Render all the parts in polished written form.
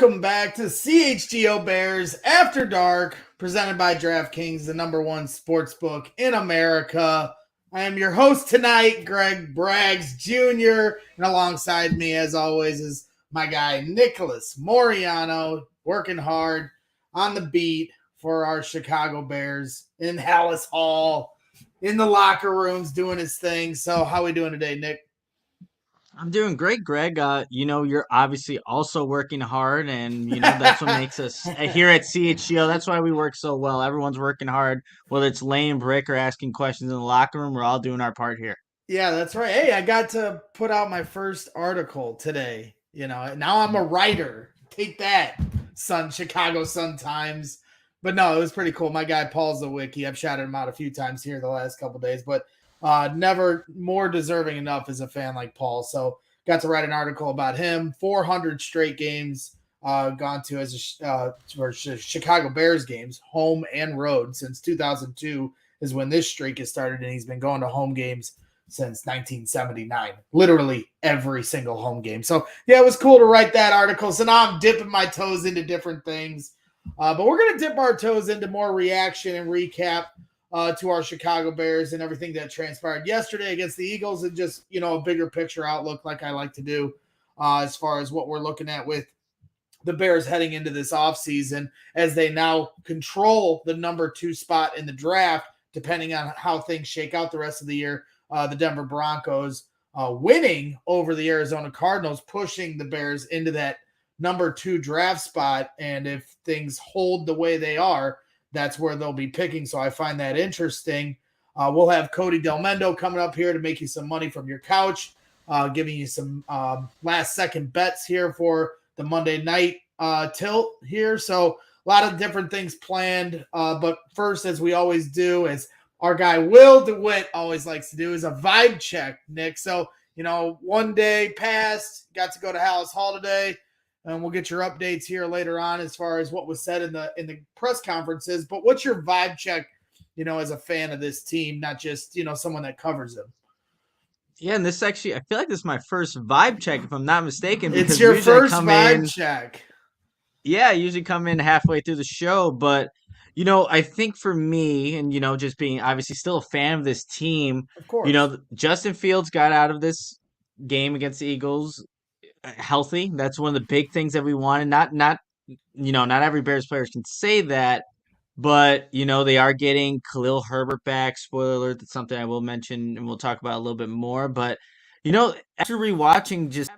welcome back to CHGO Bears After Dark, presented by DraftKings, the #1 sports book in America. I am your host tonight, Greg Braggs Jr., and alongside me, as always, is my guy, Nicholas Moreano, working hard on the beat for our Chicago Bears in Halas Hall, in the locker rooms, doing his thing. So how we doing today, Nick? I'm doing great, Greg. You're obviously also working hard, and that's what makes us here at CHGO. That's why we work so well. Everyone's working hard, whether it's laying brick or asking questions in the locker room. We're all doing our part here. Yeah, that's right. Hey, I got to put out my first article today. Now I'm a writer. Take that, Chicago Sun-Times. But no, it was pretty cool. My guy Paul's the wiki. I've shouted him out a few times here the last couple days, but never more deserving enough as a fan like Paul. So got to write an article about him. 400 straight games gone to as for Chicago Bears games, home and road, since 2002 is when this streak has started, and he's been going to home games since 1979, literally every single home game. So yeah, it was cool to write that article. So now I'm dipping my toes into different things, but we're going to dip our toes into more reaction and recap to our Chicago Bears and everything that transpired yesterday against the Eagles, and just, a bigger picture outlook like I like to do as far as what we're looking at with the Bears heading into this offseason, as they now control the #2 spot in the draft, depending on how things shake out the rest of the year. The Denver Broncos winning over the Arizona Cardinals, pushing the Bears into that #2 draft spot. And if things hold the way they are, that's where they'll be picking. So I find that interesting. We'll have Cody Delmendo coming up here to make you some money from your couch, giving you some last-second bets here for the Monday night tilt here. So a lot of different things planned. But first, as we always do, as our guy Will DeWitt always likes to do, is a vibe check, Nick. So, one day passed, got to go to Halas Hall today, and we'll get your updates here later on as far as what was said in the press conferences. But what's your vibe check, as a fan of this team, not just, someone that covers them? Yeah, and this actually, I feel like this is my first vibe check, if I'm not mistaken, It's because your usually I first come vibe in. check. Yeah, I usually come in halfway through the show, but I think for me, and just being obviously still a fan of this team, Of course. Justin Fields got out of this game against the Eagles healthy. That's one of the big things that we wanted. Not every Bears player can say that, but they are getting Khalil Herbert back. Spoiler alert, that's something I will mention and we'll talk about a little bit more. But after rewatching just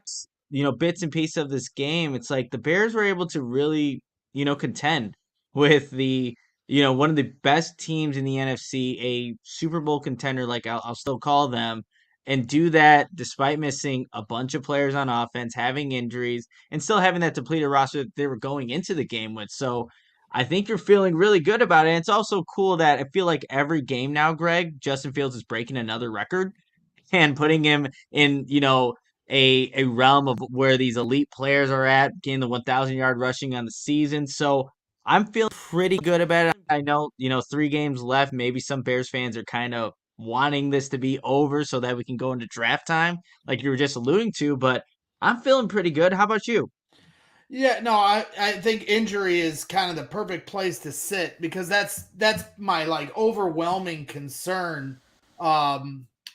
bits and pieces of this game, it's like the Bears were able to really contend with the one of the best teams in the NFC, a Super Bowl contender, like I'll still call them, and do that despite missing a bunch of players on offense, having injuries, and still having that depleted roster that they were going into the game with. So I think you're feeling really good about it. And it's also cool that I feel like every game now, Greg, Justin Fields is breaking another record and putting him in, a realm of where these elite players are at, getting the 1,000-yard rushing on the season. So I'm feeling pretty good about it. I know, 3 games left. Maybe some Bears fans are kind of wanting this to be over so that we can go into draft time, like you were just alluding to. But I'm feeling pretty good. How about you? Yeah, no, I think injury is kind of the perfect place to sit, because that's my overwhelming concern.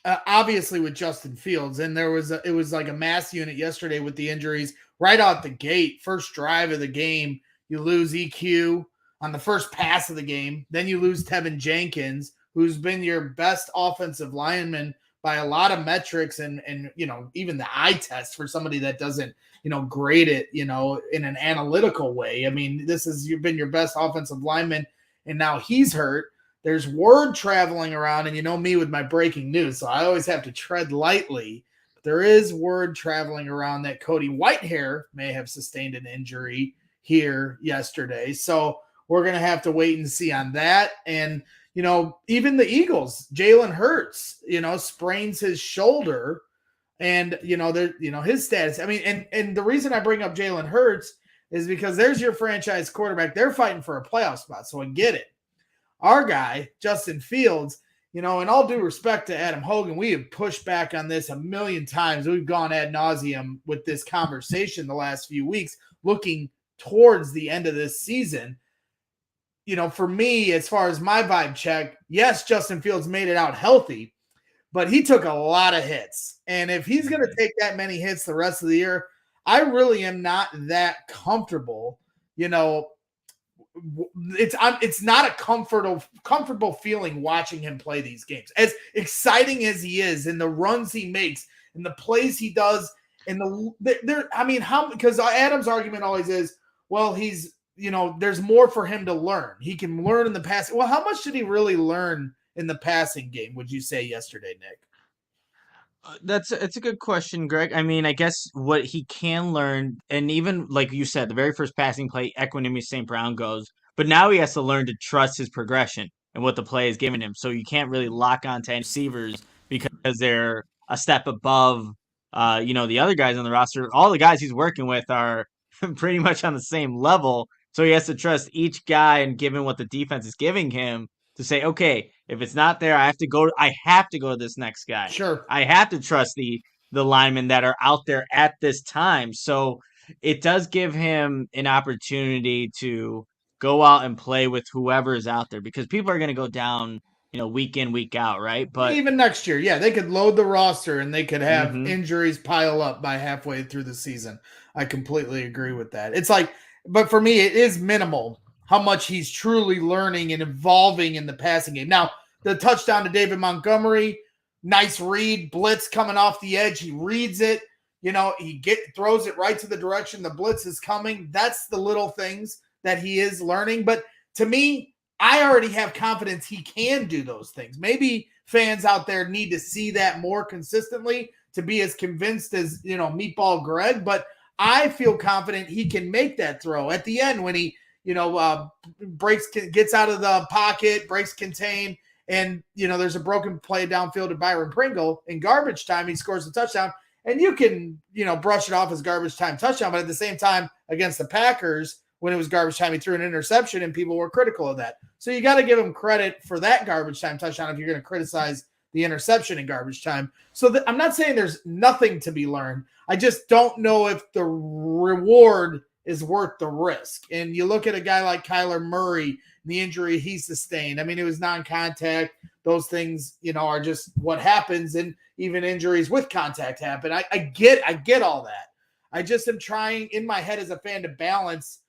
Obviously with Justin Fields, and it was like a mass unit yesterday with the injuries right out the gate. First drive of the game, you lose EQ on the first pass of the game. Then you lose Tevin Jenkins, who's been your best offensive lineman by a lot of metrics, and even the eye test for somebody that doesn't grade it, in an analytical way. I mean, you've been your best offensive lineman, and now he's hurt. There's word traveling around, and me with my breaking news, so I always have to tread lightly. But there is word traveling around that Cody Whitehair may have sustained an injury here yesterday. So we're going to have to wait and see on that. And, even the Eagles, Jalen Hurts, sprains his shoulder. And, his status. I mean, and the reason I bring up Jalen Hurts is because there's your franchise quarterback. They're fighting for a playoff spot, so I get it. Our guy, Justin Fields, in all due respect to Adam Hogan, we have pushed back on this a million times. We've gone ad nauseum with this conversation the last few weeks, looking towards the end of this season. For me, as far as my vibe check, yes, Justin Fields made it out healthy, but he took a lot of hits. And if he's going to take that many hits the rest of the year, I really am not that comfortable. It's not a comfortable feeling watching him play these games. As exciting as he is, and the runs he makes, and the plays he does, and because Adam's argument always is, well, he's there's more for him to learn. He can learn in the passing. Well, how much did he really learn in the passing game, would you say, yesterday, Nick? It's a good question, Greg. I mean, I guess what he can learn, and even like you said, the very first passing play, Equanimous St. Brown goes, but now he has to learn to trust his progression and what the play is giving him. So you can't really lock onto any receivers because they're a step above, the other guys on the roster. All the guys he's working with are pretty much on the same level. So he has to trust each guy, and given what the defense is giving him, to say, okay, if it's not there, I have to go to this next guy. Sure. I have to trust the linemen that are out there at this time. So it does give him an opportunity to go out and play with whoever is out there, because people are going to go down, week in, week out, right? But even next year, yeah, they could load the roster and they could have Mhm. injuries pile up by halfway through the season. I completely agree with that. It's like, but for me, it is minimal how much he's truly learning and evolving in the passing game. Now, the touchdown to David Montgomery, nice read, blitz coming off the edge. He reads it, he throws it right to the direction the blitz is coming. That's the little things that he is learning. But to me, I already have confidence he can do those things. Maybe fans out there need to see that more consistently to be as convinced as, Meatball Greg, but I feel confident he can make that throw at the end when he, gets out of the pocket, breaks contain, and, there's a broken play downfield to Byron Pringle. In garbage time, he scores a touchdown, and you can, brush it off as garbage time touchdown, but at the same time, against the Packers, when it was garbage time, he threw an interception, and people were critical of that. So you got to give him credit for that garbage time touchdown if you're going to criticize the interception in garbage time. So I'm not saying there's nothing to be learned. I just don't know if the reward is worth the risk. And you look at a guy like Kyler Murray, the injury he sustained. I mean, it was non-contact. Those things, are just what happens. And even injuries with contact happen. I get all that. I just am trying in my head as a fan to balance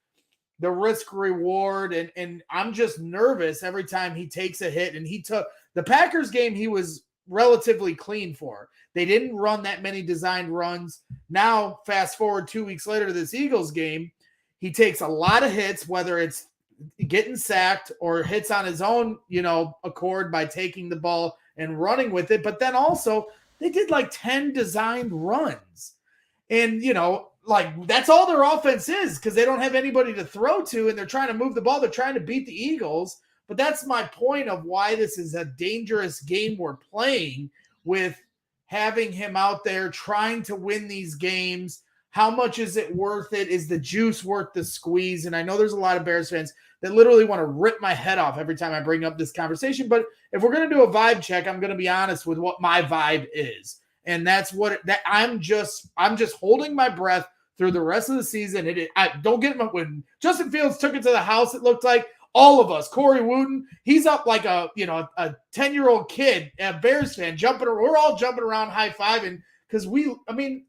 the risk reward. And I'm just nervous every time he takes a hit. And he took the Packers game, he was relatively clean for. They didn't run that many designed runs. Now, fast forward 2 weeks later to this Eagles game, he takes a lot of hits, whether it's getting sacked or hits on his own, accord by taking the ball and running with it. But then also they did like 10 designed runs. And, that's all their offense is, because they don't have anybody to throw to, and they're trying to move the ball. They're trying to beat the Eagles. But that's my point of why this is a dangerous game we're playing, with having him out there trying to win these games. How much is it worth it? Is the juice worth the squeeze? And I know there's a lot of Bears fans that literally want to rip my head off every time I bring up this conversation. But if we're going to do a vibe check, I'm going to be honest with what my vibe is. And that's I'm just holding my breath through the rest of the season. Don't get it when Justin Fields took it to the house. It looked like all of us, Corey Wooten, he's up like a 10-year-old kid, a Bears fan, jumping. We're all jumping around, high-fiving, because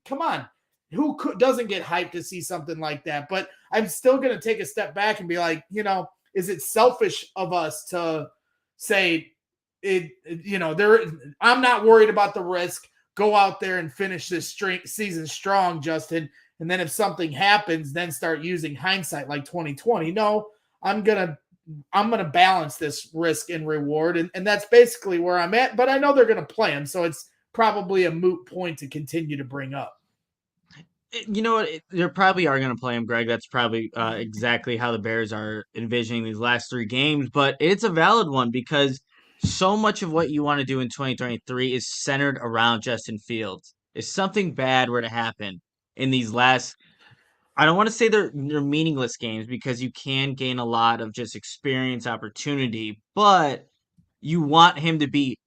come on. Who doesn't get hyped to see something like that? But I'm still going to take a step back and be like, is it selfish of us to say I'm not worried about the risk. Go out there and finish this season strong, Justin. And then if something happens, then start using hindsight like 2020. No, I'm going to balance this risk and reward. And that's basically where I'm at. But I know they're going to play him. So it's probably a moot point to continue to bring up. You know what? They probably are going to play him, Greg. That's probably exactly how the Bears are envisioning these last 3 games. But it's a valid one, because so much of what you want to do in 2023 is centered around Justin Fields. If something bad were to happen in these last, I don't want to say they're meaningless games, because you can gain a lot of just experience, opportunity, but you want him to be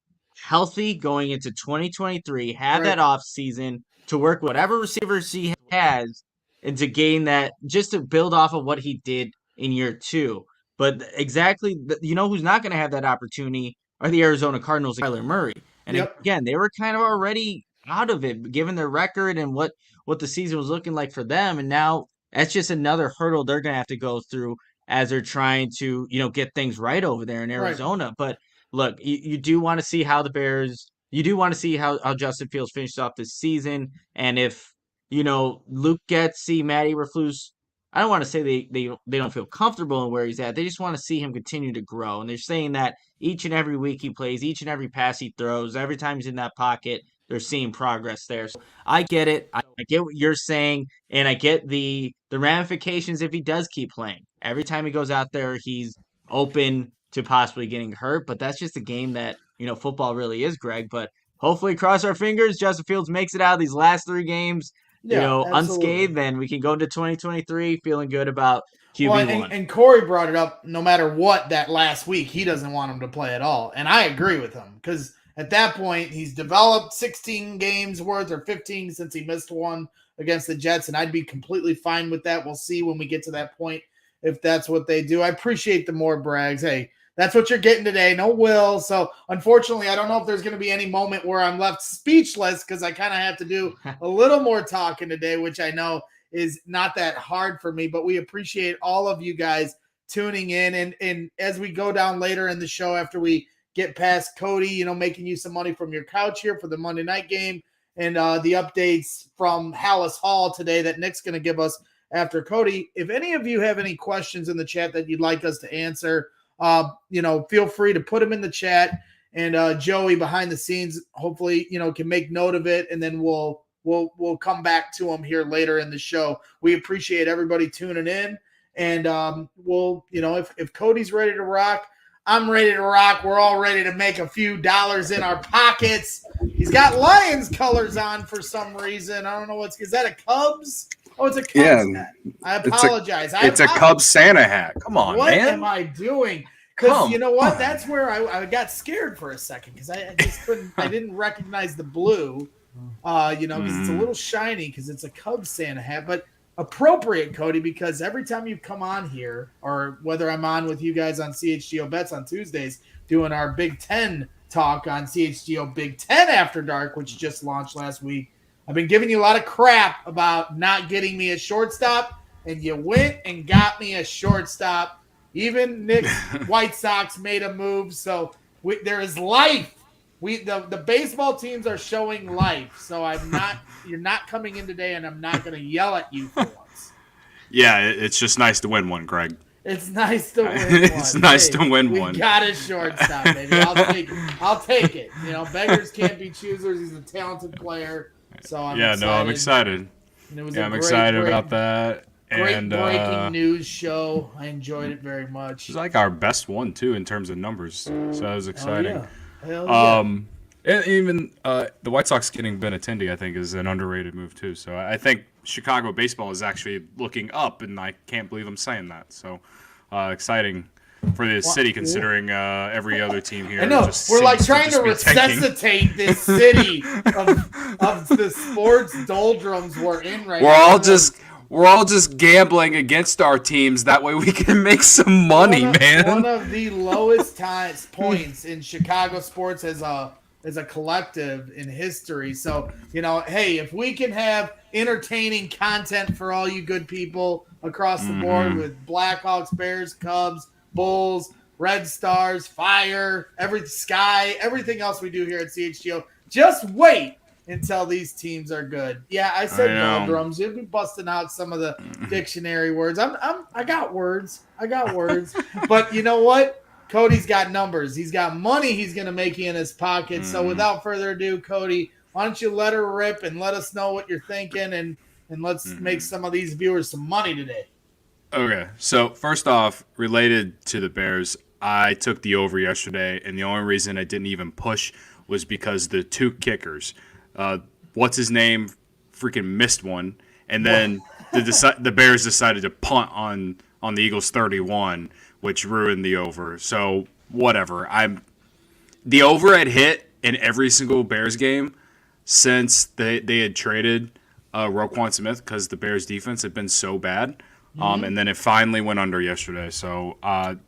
healthy going into 2023, have Right. that off season to work whatever receivers he has, and to gain that, just to build off of what he did in year 2. But exactly, who's not going to have that opportunity are the Arizona Cardinals and Kyler Murray. And Yep. again, they were kind of already out of it, given their record and what the season was looking like for them. And now that's just another hurdle they're going to have to go through as they're trying to, get things right over there in Right. Arizona. But look, you do want to see how the Bears, you do want to see how Justin Fields finishes off this season. And if, Luke Getsy, Matt Eberflus, I don't want to say they don't feel comfortable in where he's at. They just want to see him continue to grow. And they're saying that each and every week he plays, each and every pass he throws, every time he's in that pocket, they're seeing progress there. So I get it. I get what you're saying, and I get the ramifications if he does keep playing. Every time he goes out there, he's open to possibly getting hurt. But that's just a game that, football really is, Greg. But hopefully, cross our fingers, Justin Fields makes it out of these last 3 games, Yeah, unscathed, absolutely. and we can go into 2023 feeling good about Well, QB1. and Corey brought it up. No matter what, that last week he doesn't want him to play at all, and I agree with him because at that point he's developed 16 games worth or 15 since he missed one against the Jets, and I'd be completely fine with that. We'll see when we get to that point if that's what they do. I appreciate the more brags. Hey, that's what you're getting today. No will. So unfortunately, I don't know if there's going to be any moment where I'm left speechless because I kind of have to do a little more talking today, which I know is not that hard for me, but we appreciate all of you guys tuning in. And as we go down later in the show, after we get past Cody, making you some money from your couch here for the Monday night game and the updates from Halas Hall today that Nick's going to give us after Cody. If any of you have any questions in the chat that you'd like us to answer, feel free to put them in the chat. And Joey behind the scenes, hopefully, can make note of it, and then we'll come back to them here later in the show. We appreciate everybody tuning in, and if Cody's ready to rock, I'm ready to rock. We're all ready to make a few dollars in our pockets. He's got Lions colors on for some reason. I don't know is that a Cubs? Oh, it's a Cubs hat. I apologize. It's a Cubs Santa hat. Come on, what man. What am I doing? Because you know what? That's where I got scared for a second because I just couldn't. I didn't recognize the blue. Because it's a little shiny because it's a Cubs Santa hat, but appropriate, Cody, because every time you come on here, or whether I'm on with you guys on CHGO Bets on Tuesdays, doing our Big Ten talk on CHGO Big Ten After Dark, which just launched last week, I've been giving you a lot of crap about not getting me a shortstop, and you went and got me a shortstop. Even Nick's White Sox made a move, so there is life. The baseball teams are showing life, so you're not coming in today, and I'm not going to yell at you for once. Yeah, it's just nice to win one, Greg. It's nice to win one. It's nice to win one. We got a shortstop, baby. I'll take it. Beggars can't be choosers. He's a talented player, so I'm excited. I'm excited. And it was I'm excited about that. Great breaking news show. I enjoyed it very much. It's like our best one too in terms of numbers, so that was exciting. Oh, yeah. Hell yeah. And even the White Sox getting Benintendi, I think, is an underrated move too. So I think Chicago baseball is actually looking up, and I can't believe I'm saying that. So exciting for the city, considering every other team here. I know we're like trying to resuscitate this city of the sports doldrums we're in right now. We're all just gambling against our teams. That way we can make some money, man. One of the lowest points in Chicago sports as a collective in history. So, hey, if we can have entertaining content for all you good people across the board with Blackhawks, Bears, Cubs, Bulls, Red Stars, Fire, everything else we do here at CHGO, just wait until these teams are good. Yeah, I said doldrums. You'll be busting out some of the dictionary words. I got words. But you know what? Cody's got numbers. He's got money he's going to make in his pocket. So without further ado, Cody, why don't you let her rip and let us know what you're thinking, and let's make some of these viewers some money today. Okay, so first off, related to the Bears, I took the over yesterday, and the only reason I didn't even push was because the 2 kickers, what's his name, freaking missed one, and then the Bears decided to punt on the Eagles 31, which ruined the over. So whatever. The over had hit in every single Bears game since they had traded Roquan Smith because the Bears defense had been so bad. And then it finally went under yesterday. So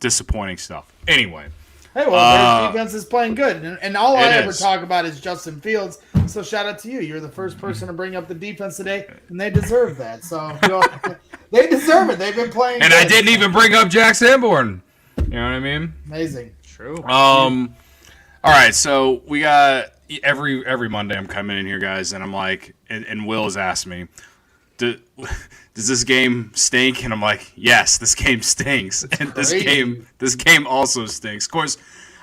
disappointing stuff. Anyway. Hey, well, Bears defense is playing good. And all I ever is. talk about is Justin Fields. So shout out to you. You're the first person to bring up the defense today, and they deserve that. So they deserve it. They've been playing And good. I didn't even bring up Jack Sanborn. You know what I mean? Amazing. True. All right, so we got every Monday I'm coming in here, guys, and I'm like, and Will has asked me, does this game stink? And I'm like, yes, this game stinks. And this game also stinks. Of course,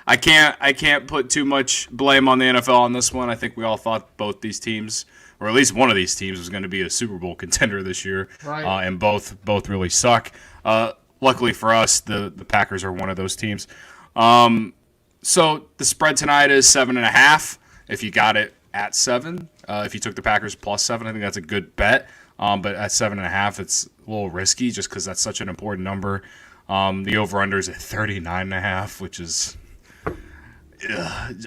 I can't put too much blame on the NFL on this one. I think we all thought both these teams, or at least one of these teams, was going to be a Super Bowl contender this year. Right. And both really suck. Luckily for us, the Packers are one of those teams. So the spread tonight is 7.5. If you got it at 7, if you took the Packers +7, I think that's a good bet. But at 7.5, it's a little risky just because that's such an important number. The over/under is at 39.5, which is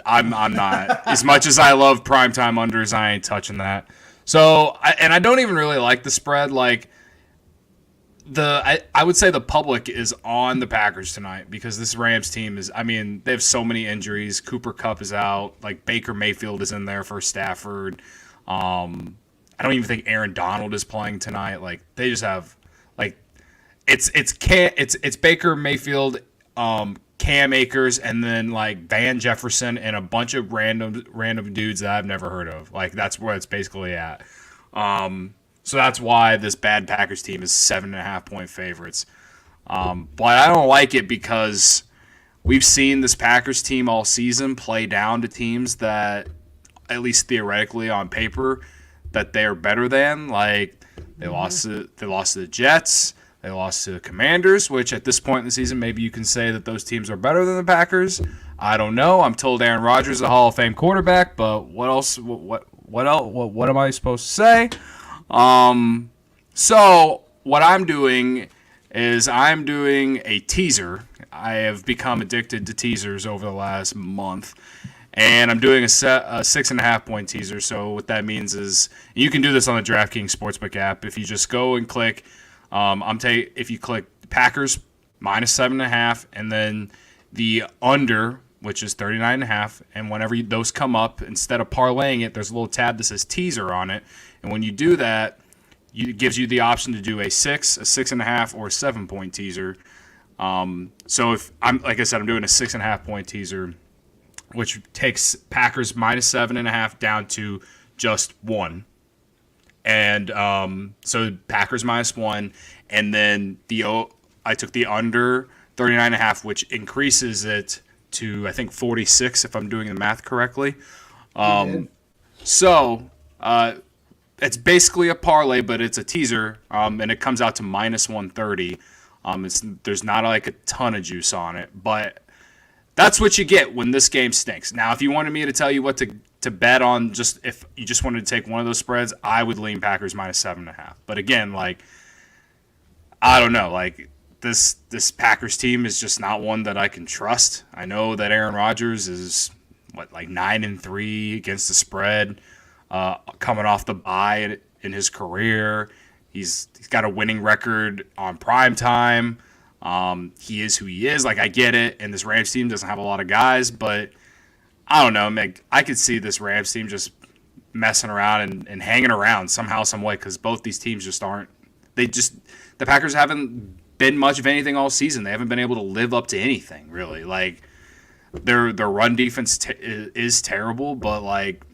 I'm not, as much as I love primetime unders, I ain't touching that. So I don't even really like the spread. Like I would say the public is on the Packers tonight because this Rams team is, I mean, they have so many injuries. Cooper Kupp is out. Like Baker Mayfield is in there for Stafford. I don't even think Aaron Donald is playing tonight. Like they just have, like, it's Baker Mayfield, Cam Akers, and then like Van Jefferson and a bunch of random dudes that I've never heard of. Like that's where it's basically at. So that's why this bad Packers team is 7.5-point favorites. But I don't like it because we've seen this Packers team all season play down to teams that, at least theoretically on paper, that they're better than. Like they lost to the Jets, they lost to the Commanders, which at this point in the season maybe you can say that those teams are better than the Packers. I don't know. I'm told Aaron Rodgers is a Hall of Fame quarterback, but what else? What else? What am I supposed to say? So what I'm doing is I'm doing a teaser. I have become addicted to teasers over the last month. And I'm doing a 6.5-point teaser. So what that means is you can do this on the DraftKings Sportsbook app. If you just go and click, if you click Packers -7.5, and then the under, which is 39.5, and whenever those come up, instead of parlaying it, there's a little tab that says teaser on it. And when you do that, it gives you the option to do a 6, a 6.5, or a 7-point teaser. So if I'm, like I said, I'm doing a 6.5-point teaser, which takes Packers -7.5 down to just 1. And so Packers -1, and then I took the under 39.5, which increases it to, I think, 46 if I'm doing the math correctly. So it's basically a parlay, but it's a teaser, and it comes out to -130. There's not like a ton of juice on it, but that's what you get when this game stinks. Now, if you wanted me to tell you what to bet on, just if you just wanted to take one of those spreads, I would lean Packers -7.5. But again, like, I don't know, like this Packers team is just not one that I can trust. I know that Aaron Rodgers is like 9-3 against the spread, coming off the bye in his career. He's got a winning record on prime time. He is who he is. Like, I get it. And this Rams team doesn't have a lot of guys, but I don't know. I could see this Rams team just messing around and hanging around somehow, some way, because both these teams just aren't. The Packers haven't been much of anything all season. They haven't been able to live up to anything, really. Like, their run defense is terrible, but, like,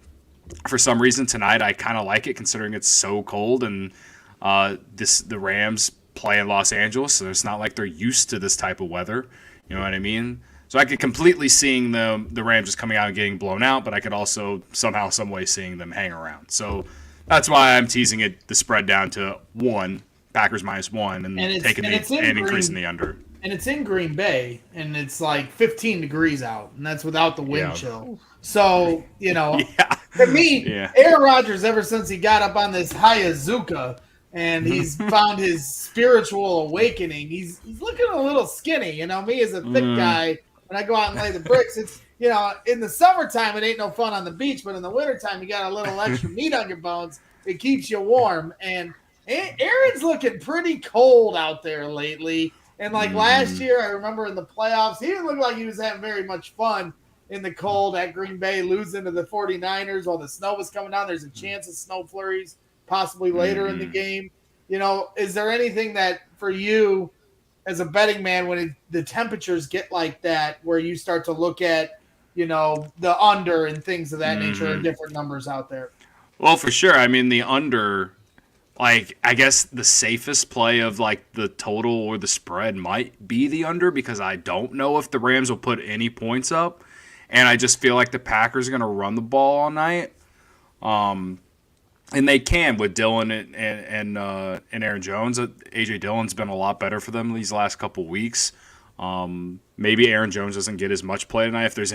for some reason tonight I kind of like it, considering it's so cold, and the Rams play in Los Angeles, so it's not like they're used to this type of weather. You know what I mean? So I could completely seeing the Rams just coming out and getting blown out, but I could also somehow, some way seeing them hang around. So that's why I'm teasing the spread down to 1, Packers -1, and increasing the under. And it's in Green Bay, and it's like 15 degrees out, and that's without the wind chill. So, to me, Aaron Rodgers, ever since he got up on this Hayazuka, and he's found his spiritual awakening, he's looking a little skinny. Me as a thick guy, when I go out and lay the bricks, it's, in the summertime, it ain't no fun on the beach, but in the wintertime, you got a little extra meat on your bones. it keeps you warm. And Aaron's looking pretty cold out there lately. And like last year, I remember in the playoffs, he didn't look like he was having very much fun in the cold at Green Bay, losing to the 49ers while the snow was coming down. There's a chance of snow flurries possibly later in the game. You know, is there anything that for you as a betting man, when the temperatures get like that, where you start to look at, you know, the under and things of that nature and different numbers out there? Well, for sure. I mean, the under, like, I guess the safest play of, like, the total or the spread might be the under, because I don't know if the Rams will put any points up. And I just feel like the Packers are going to run the ball all night. And they can with Dillon and Aaron Jones. A.J. Dillon's been a lot better for them these last couple weeks. Maybe Aaron Jones doesn't get as much play tonight. If there's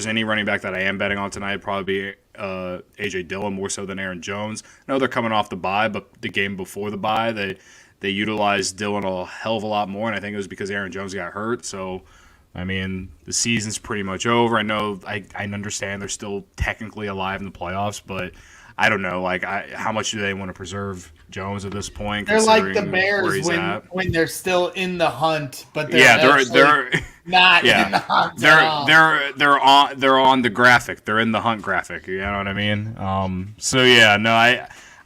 any running back that I am betting on tonight, it'd probably be A.J. Dillon more so than Aaron Jones. I know they're coming off the bye, but the game before the bye, they utilized Dillon a hell of a lot more, and I think it was because Aaron Jones got hurt. So, I mean, the season's pretty much over. I know I understand they're still technically alive in the playoffs, but I don't know. Like, how much do they want to preserve Jones at this point? They're like the Bears when they're still in the hunt, but they're not in the hunt. They're on the graphic. They're in the hunt graphic. You know what I mean? So yeah, no,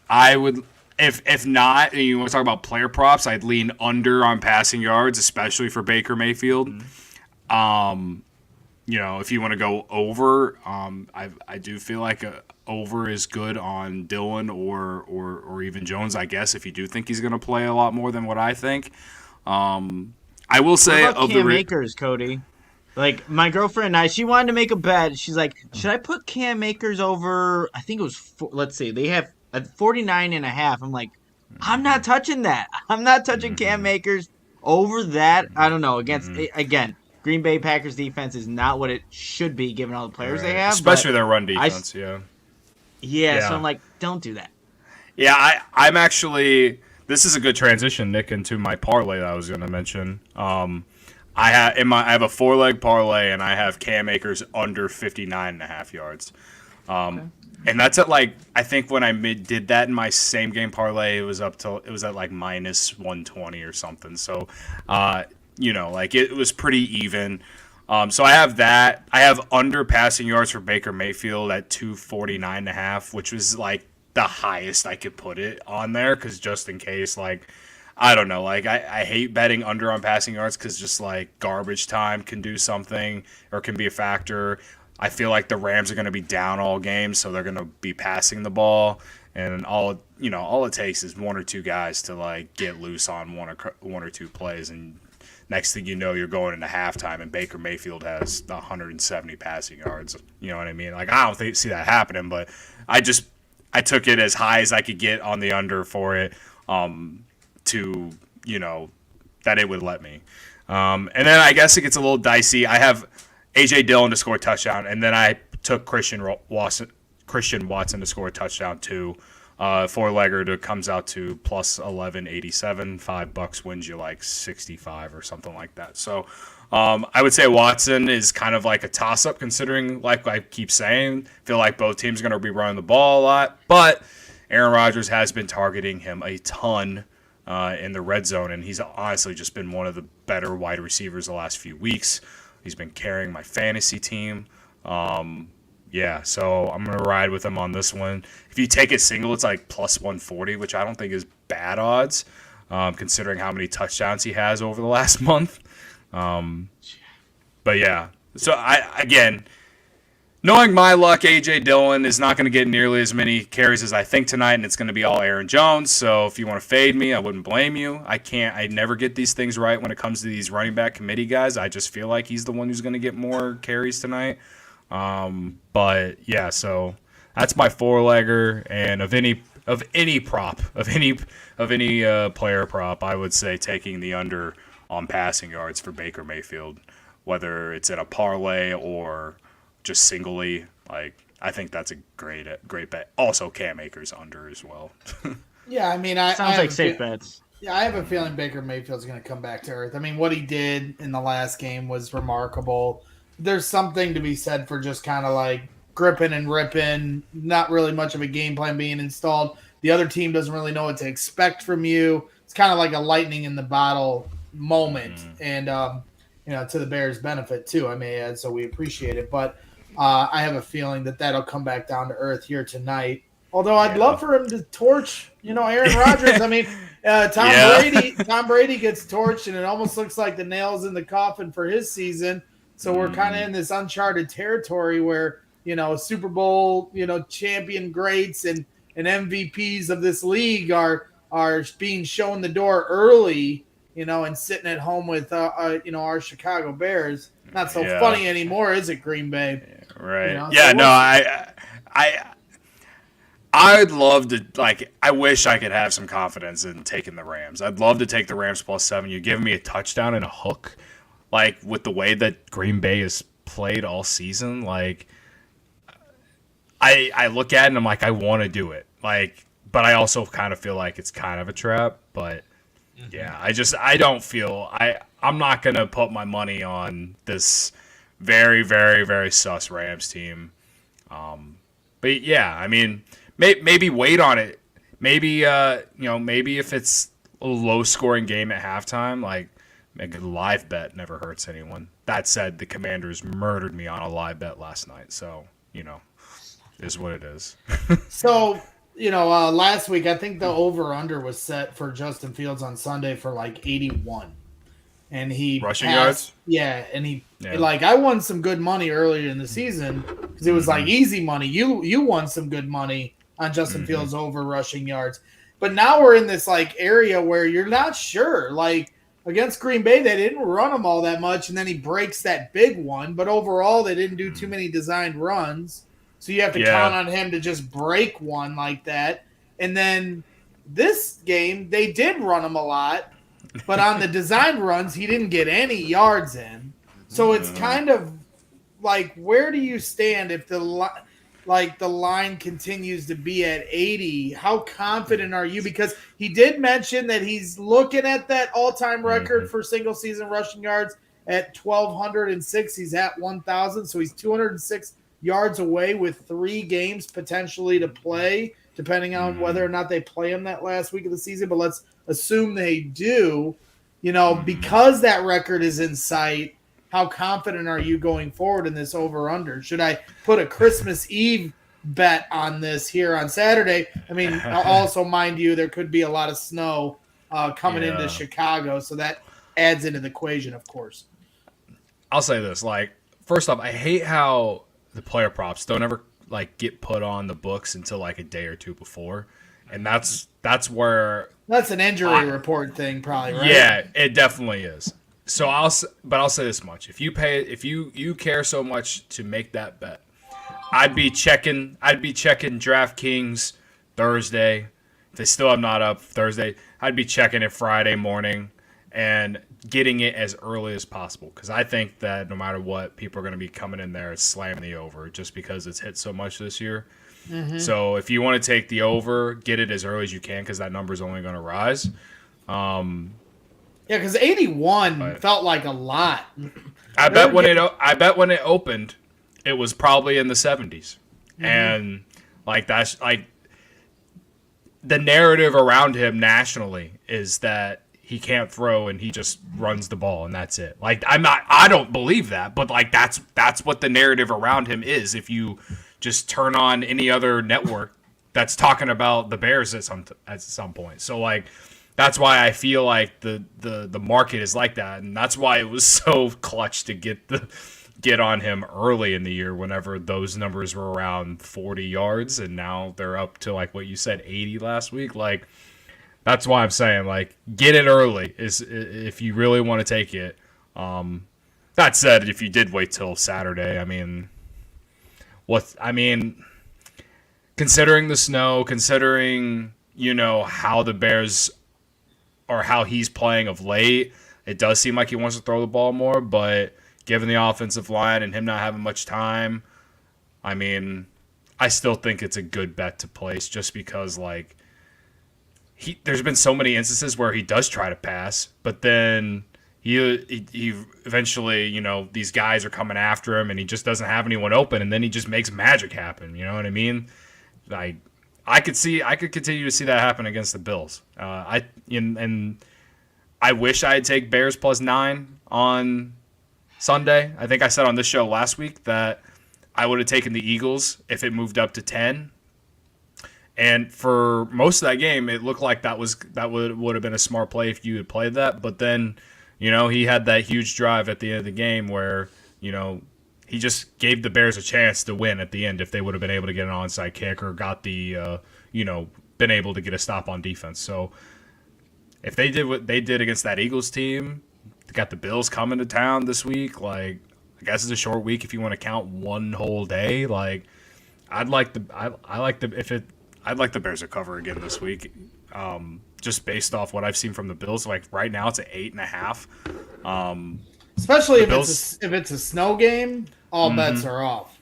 I would. If not, and you want to talk about player props, I'd lean under on passing yards, especially for Baker Mayfield. You know, if you want to go over, I do feel like over is good on Dillon or even Jones, I guess, if you do think he's going to play a lot more than what I think. I will say what about Cam Akers, Cody? Like, my girlfriend and I, she wanted to make a bet. She's like, should I put Cam Akers over, I think it was, let's see, they have 49.5. I'm like, I'm not touching that. I'm not touching Cam Akers over that. I don't know. Again, Green Bay Packers defense is not what it should be given all the players they have. Especially their run defense, Yeah, so I'm like, don't do that. Yeah, I'm actually. This is a good transition, Nick, into my parlay that I was going to mention. I have a 4-leg parlay, and I have Cam Akers under 59.5 yards. Okay. And that's at, like, I think when I did that in my same game parlay, it was at like minus 120 or something. So, you know, like, it was pretty even. So I have that. I have under passing yards for Baker Mayfield at 249.5, which was like the highest I could put it on there, because just in case, like, I don't know, like, I hate betting under on passing yards because just like garbage time can do something or can be a factor. I feel like the Rams are going to be down all game, so they're going to be passing the ball, and all it takes is one or two guys to like get loose on one or two plays, and next thing you know, you're going into halftime, and Baker Mayfield has 170 passing yards. You know what I mean? Like, I don't see that happening, but I took it as high as I could get on the under for it, to, you know, that it would let me. And then I guess it gets a little dicey. I have A.J. Dillon to score a touchdown, and then I took Christian Watson to score a touchdown too. 4-legger comes out to plus 1187. $5 wins you like 65 or something like that. So I would say Watson is kind of like a toss-up, considering, like I keep saying, feel like both teams are going to be running the ball a lot. But Aaron Rodgers has been targeting him a ton in the red zone, and he's honestly just been one of the better wide receivers the last few weeks. He's been carrying my fantasy team. Yeah, so I'm going to ride with him on this one. If you take it single, it's like plus 140, which I don't think is bad odds, considering how many touchdowns he has over the last month. But yeah, so again, knowing my luck, A.J. Dillon is not going to get nearly as many carries as I think tonight, and it's going to be all Aaron Jones. So if you want to fade me, I wouldn't blame you. I never get these things right when it comes to these running back committee guys. I just feel like he's the one who's going to get more carries tonight. But yeah, so that's my 4-legger, and of any player prop, I would say taking the under on passing yards for Baker Mayfield, whether it's in a parlay or just singly. Like, I think that's a great bet. Also, Cam Akers under as well. Yeah, I mean, sounds like safe bets. Yeah, I have a feeling Baker Mayfield's going to come back to earth. I mean, what he did in the last game was remarkable. There's something to be said for just kind of like gripping and ripping, not really much of a game plan being installed. the other team doesn't really know what to expect from you. It's kind of like a lightning in the bottle moment, and to the Bears' benefit too, I may add. So we appreciate it, but I have a feeling that that'll come back down to earth here tonight. Although I'd love for him to torch, Aaron Rodgers. I mean, Tom Brady gets torched, and it almost looks like the nails in the coffin for his season. So we're kind of in this uncharted territory where, Super Bowl, champion greats and MVPs of this league are being shown the door early, and sitting at home with, our Chicago Bears. Not so funny anymore, is it, Green Bay? Right. I'd love to, I wish I could have some confidence in taking the Rams. I'd love to take the Rams +7. You're giving me a touchdown and a hook, with the way that Green Bay has played all season. I look at it and I'm like, I want to do it. But I also kind of feel like it's kind of a trap. But, I don't feel – I'm not going to put my money on this very, very, very sus Rams team. But, yeah, I mean – maybe wait on it. Maybe maybe if it's a low-scoring game at halftime, make a live bet never hurts anyone. That said, the Commanders murdered me on a live bet last night, so is what it is. So last week I think the over/under was set for Justin Fields on Sunday for 81, and he rushing yards. Yeah, and he I won some good money earlier in the season because it was easy money. You won some good money on Justin Fields over rushing yards. But now we're in this area where you're not sure. Against Green Bay, they didn't run him all that much, and then he breaks that big one. But overall, they didn't do too many designed runs. So you have to count on him to just break one like that. And then this game, they did run him a lot. But on the designed runs, he didn't get any yards in. So it's kind of where do you stand if the line continues to be at 80? How confident are you? Because he did mention that he's looking at that all-time record for single-season rushing yards at 1,206. He's at 1,000, so he's 206 yards away with 3 games potentially to play, depending on whether or not they play him that last week of the season. But let's assume they do. Because that record is in sight, how confident are you going forward in this over-under? Should I put a Christmas Eve bet on this here on Saturday? I mean, also, mind you, there could be a lot of snow coming into Chicago, so that adds into the equation, of course. I'll say this. First off, I hate how the player props don't ever, get put on the books until, a day or two before. And that's where... That's an injury report thing, probably, right? Yeah, it definitely is. So I'll say this much: if you care so much to make that bet, I'd be checking DraftKings Thursday. If they still have not up Thursday, I'd be checking it Friday morning and getting it as early as possible, because I think that no matter what, people are going to be coming in there and slamming the over just because it's hit so much this year. So if you want to take the over, get it as early as you can, because that number is only going to rise. Yeah, because 81 felt like a lot. I bet when it opened, it was probably in the 70s, and that's the narrative around him nationally is that he can't throw and he just runs the ball and that's it. I don't believe that, but that's what the narrative around him is. If you just turn on any other network that's talking about the Bears at some point, so that's why I feel like the market is like that, and that's why it was so clutch to get on him early in the year whenever those numbers were around 40 yards, and now they're up to what you said, 80 last week. That's why I'm saying get it early is if you really want to take it. That said, if you did wait till Saturday, considering the snow, considering how the Bears or how he's playing of late, it does seem like he wants to throw the ball more, but given the offensive line and him not having much time, I still think it's a good bet to place, just because there's been so many instances where he does try to pass, but then he eventually, these guys are coming after him and he just doesn't have anyone open, and then he just makes magic happen. You know what I mean? I could continue to see that happen against the Bills. And I wish I had take Bears +9 on Sunday. I think I said on this show last week that I would have taken the Eagles if it moved up to 10. And for most of that game, it looked like that would have been a smart play if you had played that. But then, he had that huge drive at the end of the game where, he just gave the Bears a chance to win at the end if they would have been able to get an onside kick or got the, been able to get a stop on defense. So if they did what they did against that Eagles team, they got the Bills coming to town this week. Like, I guess it's a short week if you want to count one whole day. Like, I'd like the Bears to cover again this week. Just based off what I've seen from the Bills. Like right now it's at 8.5. Especially if it's a snow game, all bets are off.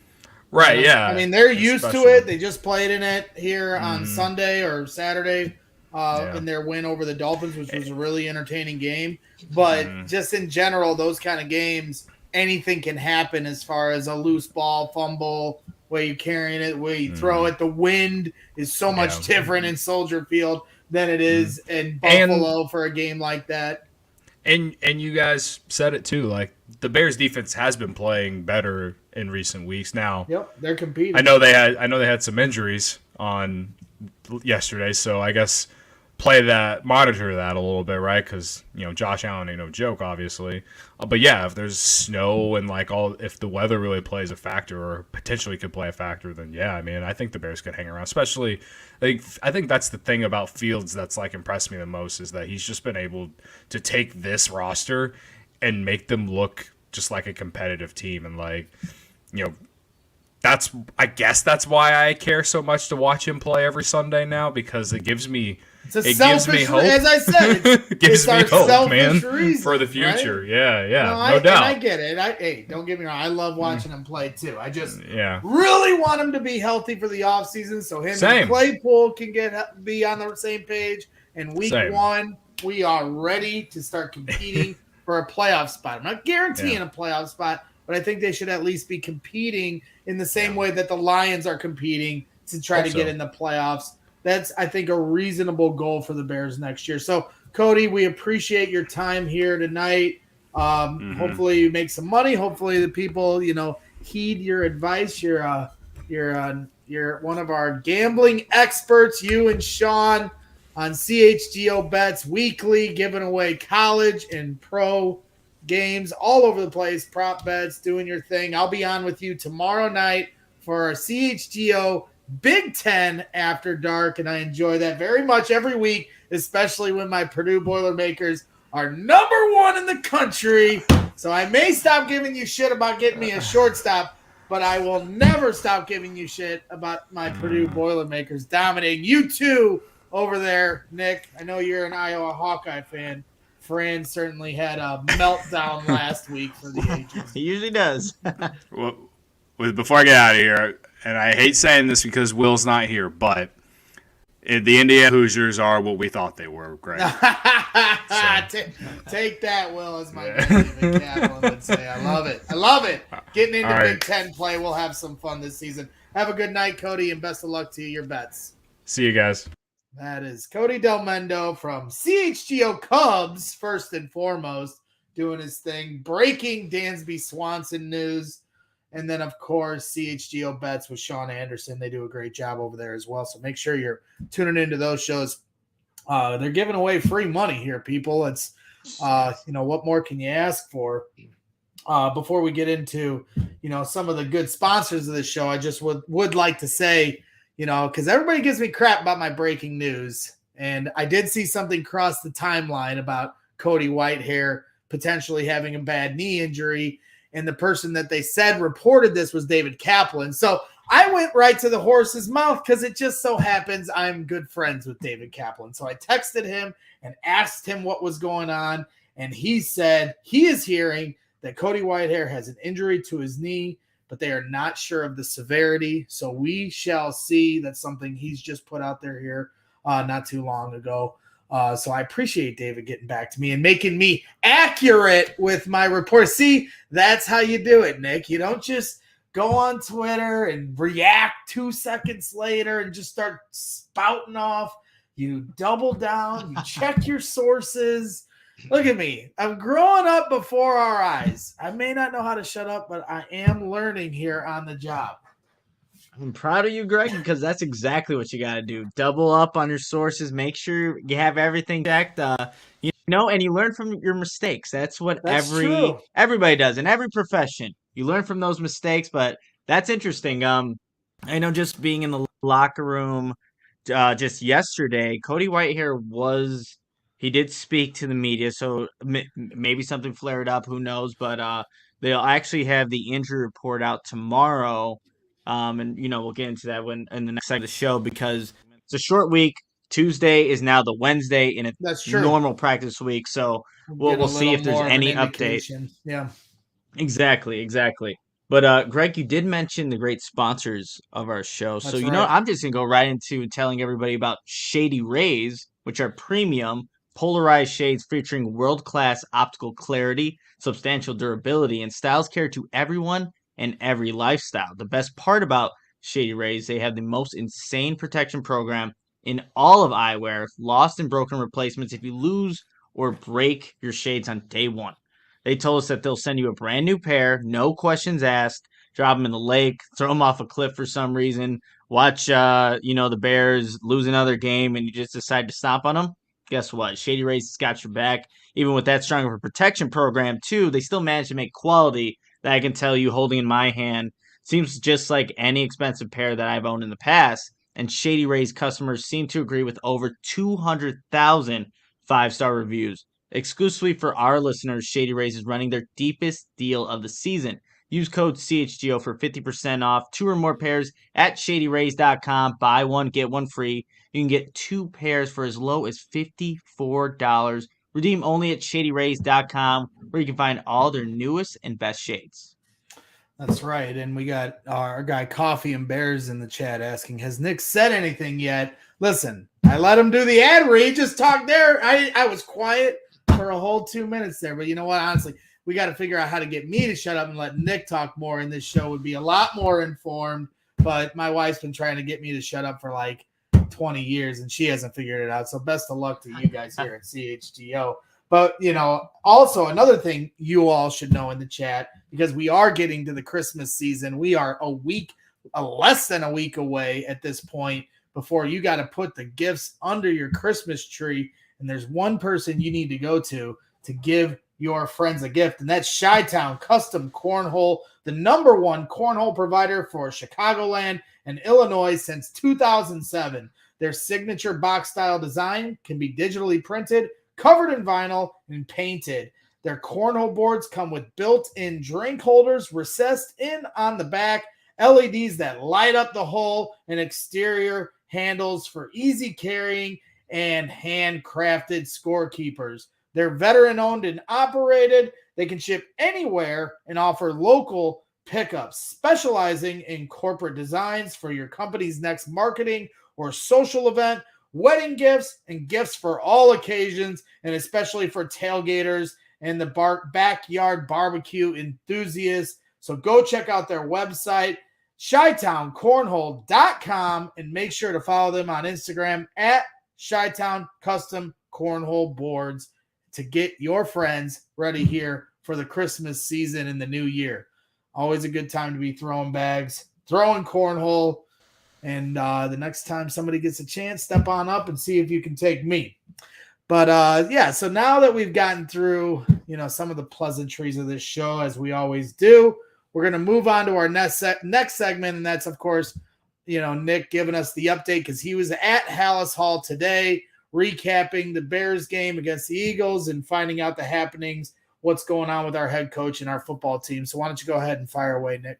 Right, yeah. I mean, they're used to it. They just played in it here on Sunday or Saturday in their win over the Dolphins, which was a really entertaining game. But just in general, those kind of games, anything can happen as far as a loose ball, fumble, way you carrying it, way you throw it. The wind is so much different in Soldier Field than it is in Buffalo for a game like that. And you guys said it too. Like the Bears defense has been playing better in recent weeks. Now, they're competing. I know they had some injuries on yesterday, so I guess monitor that a little bit, right? Because Josh Allen ain't no joke, obviously. But yeah, if there's snow and if the weather really plays a factor or potentially could play a factor, then yeah, I mean, I think the Bears could hang around. Especially, I think that's the thing about Fields that's impressed me the most is that he's just been able to take this roster and make them look just like a competitive team, and I guess that's why I care so much to watch him play every Sunday now, because it gives me. It gives me hope. As I said, it gives me hope, man, reason, for the future. Right? Yeah, no doubt. And I get it. Don't get me wrong. I love watching him play too. I just really want him to be healthy for the offseason so him and Claypool can be on the same page. And week 1, we are ready to start competing for a playoff spot. I'm not guaranteeing a playoff spot, but I think they should at least be competing in the same way that the Lions are competing to try to get in the playoffs. That's, I think, a reasonable goal for the Bears next year. So, Cody, we appreciate your time here tonight. Hopefully you make some money. Hopefully the people, heed your advice. You're one of our gambling experts, you and Sean, on CHGO Bets Weekly, giving away college and pro games all over the place, prop bets, doing your thing. I'll be on with you tomorrow night for our CHGO Big Ten After Dark, and I enjoy that very much every week, especially when my Purdue Boilermakers are number 1 in the country. So I may stop giving you shit about getting me a shortstop, but I will never stop giving you shit about my Purdue Boilermakers dominating. You too over there, Nick. I know you're an Iowa Hawkeye fan. Fran certainly had a meltdown last week for the ages. He usually does. Well, before I get out of here, and I hate saying this because Will's not here, but the Indiana Hoosiers are what we thought they were, Greg. Take that, Will, as my David Kaplan would say. I love it. Getting into Big Ten play. We'll have some fun this season. Have a good night, Cody, and best of luck to your bets. See you guys. That is Cody Delmendo from CHGO Cubs, first and foremost, doing his thing, breaking Dansby Swanson news. And then, of course, CHGO Bets with Sean Anderson. They do a great job over there as well. So make sure you're tuning into those shows. They're giving away free money here, people. It's, what more can you ask for? Before we get into, some of the good sponsors of this show, I just would like to say, because everybody gives me crap about my breaking news. And I did see something cross the timeline about Cody Whitehair potentially having a bad knee injury. And the person that they said reported this was David Kaplan. So I went right to the horse's mouth because it just so happens I'm good friends with David Kaplan. So I texted him and asked him what was going on. And he said he is hearing that Cody Whitehair has an injury to his knee, but they are not sure of the severity. So we shall see. That's something he's just put out there here not too long ago. So I appreciate David getting back to me and making me accurate with my report. See, that's how you do it, Nick. You don't just go on Twitter and react 2 seconds later and just start spouting off. You double down, you check your sources. Look at me. I'm growing up before our eyes. I may not know how to shut up, but I am learning here on the job. I'm proud of you, Greg, because that's exactly what you got to do. Double up on your sources. Make sure you have everything checked. And you learn from your mistakes. That's what true. everybody does in every profession. You learn from those mistakes, but that's interesting. I know just being in the locker room just yesterday, Cody Whitehair he did speak to the media, so maybe something flared up, who knows, but they'll actually have the injury report out tomorrow. And we'll get into that in the next segment of the show because it's a short week. Tuesday is now the Wednesday in a That's true. normal practice week, so we'll see if there's any update. Yeah, exactly. But Greg, you did mention the great sponsors of our show, so right. I'm just gonna go right into telling everybody about Shady Rays, which are premium polarized shades featuring world-class optical clarity, substantial durability, and styles cater to everyone and every lifestyle. The best part about Shady Rays, they have the most insane protection program in all of eyewear, lost and broken replacements if you lose or break your shades on day one. They told us that they'll send you a brand new pair, no questions asked, drop them in the lake, throw them off a cliff for some reason, watch the Bears lose another game and you just decide to stomp on them. Guess what? Shady Rays has got your back. Even with that strong of a protection program, too, they still manage to make quality that I can tell you holding in my hand seems just like any expensive pair that I've owned in the past. And Shady Rays customers seem to agree with over 200,000 5-star reviews. Exclusively for our listeners, Shady Rays is running their deepest deal of the season. Use code CHGO for 50% off 2 or more pairs at shadyrays.com. Buy one, get one free. You can get 2 pairs for as low as $54. Redeem only at shadyrays.com, where you can find all their newest and best shades. That's right. And we got our guy Coffee and Bears in the chat asking, has Nick said anything yet? Listen, I let him do the ad read, just talk there. I was quiet for a whole 2 minutes there. But you know what? Honestly, we got to figure out how to get me to shut up and let Nick talk more. And this show would be a lot more informed. But my wife's been trying to get me to shut up for like 20 years, and she hasn't figured it out. So best of luck to you guys here at CHGO. But, also another thing you all should know in the chat, because we are getting to the Christmas season. We are less than a week away at this point before you got to put the gifts under your Christmas tree. And there's one person you need to go to give your friends a gift, and that's Chi-Town Custom Cornhole, the #1 cornhole provider for Chicagoland and Illinois since 2007. Their signature box-style design can be digitally printed, covered in vinyl, and painted. Their cornhole boards come with built-in drink holders recessed in on the back, LEDs that light up the hole, and exterior handles for easy carrying and handcrafted scorekeepers. They're veteran-owned and operated. They can ship anywhere and offer local pickups, specializing in corporate designs for your company's next marketing or social event, wedding gifts, and gifts for all occasions, and especially for tailgaters and the backyard barbecue enthusiasts. So go check out their website, ChiTownCornhole.com, and make sure to follow them on Instagram at Chi-Town Custom Cornhole Boards to get your friends ready here for the Christmas season and the new year. Always a good time to be throwing bags, throwing cornhole, and the next time somebody gets a chance, step on up and see if you can take me. But so now that we've gotten through, some of the pleasantries of this show, as we always do, we're going to move on to our next segment, and that's, of course, Nick giving us the update because he was at Halas Hall today, recapping the Bears game against the Eagles and finding out the happenings, what's going on with our head coach and our football team. So why don't you go ahead and fire away, Nick?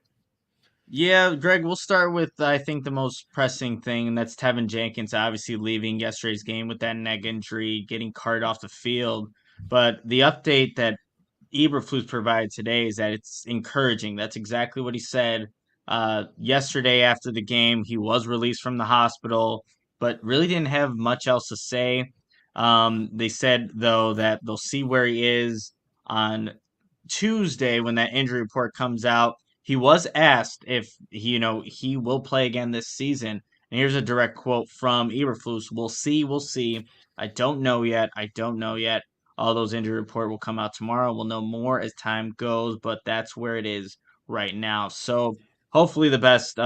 Yeah, Greg, we'll start with, I think, the most pressing thing, and that's Tevin Jenkins obviously leaving yesterday's game with that neck injury, getting carted off the field. But the update that Eberflus provided today is that it's encouraging. That's exactly what he said. Yesterday after the game, he was released from the hospital, but really didn't have much else to say. They said, though, that they'll see where he is on Tuesday when that injury report comes out. he was asked if he will play again this season. And here's a direct quote from Eberflus: "We'll see, we'll see. I don't know yet. I don't know yet. All those injury report will come out tomorrow. We'll know more as time goes, but that's where it is right now." So hopefully the best,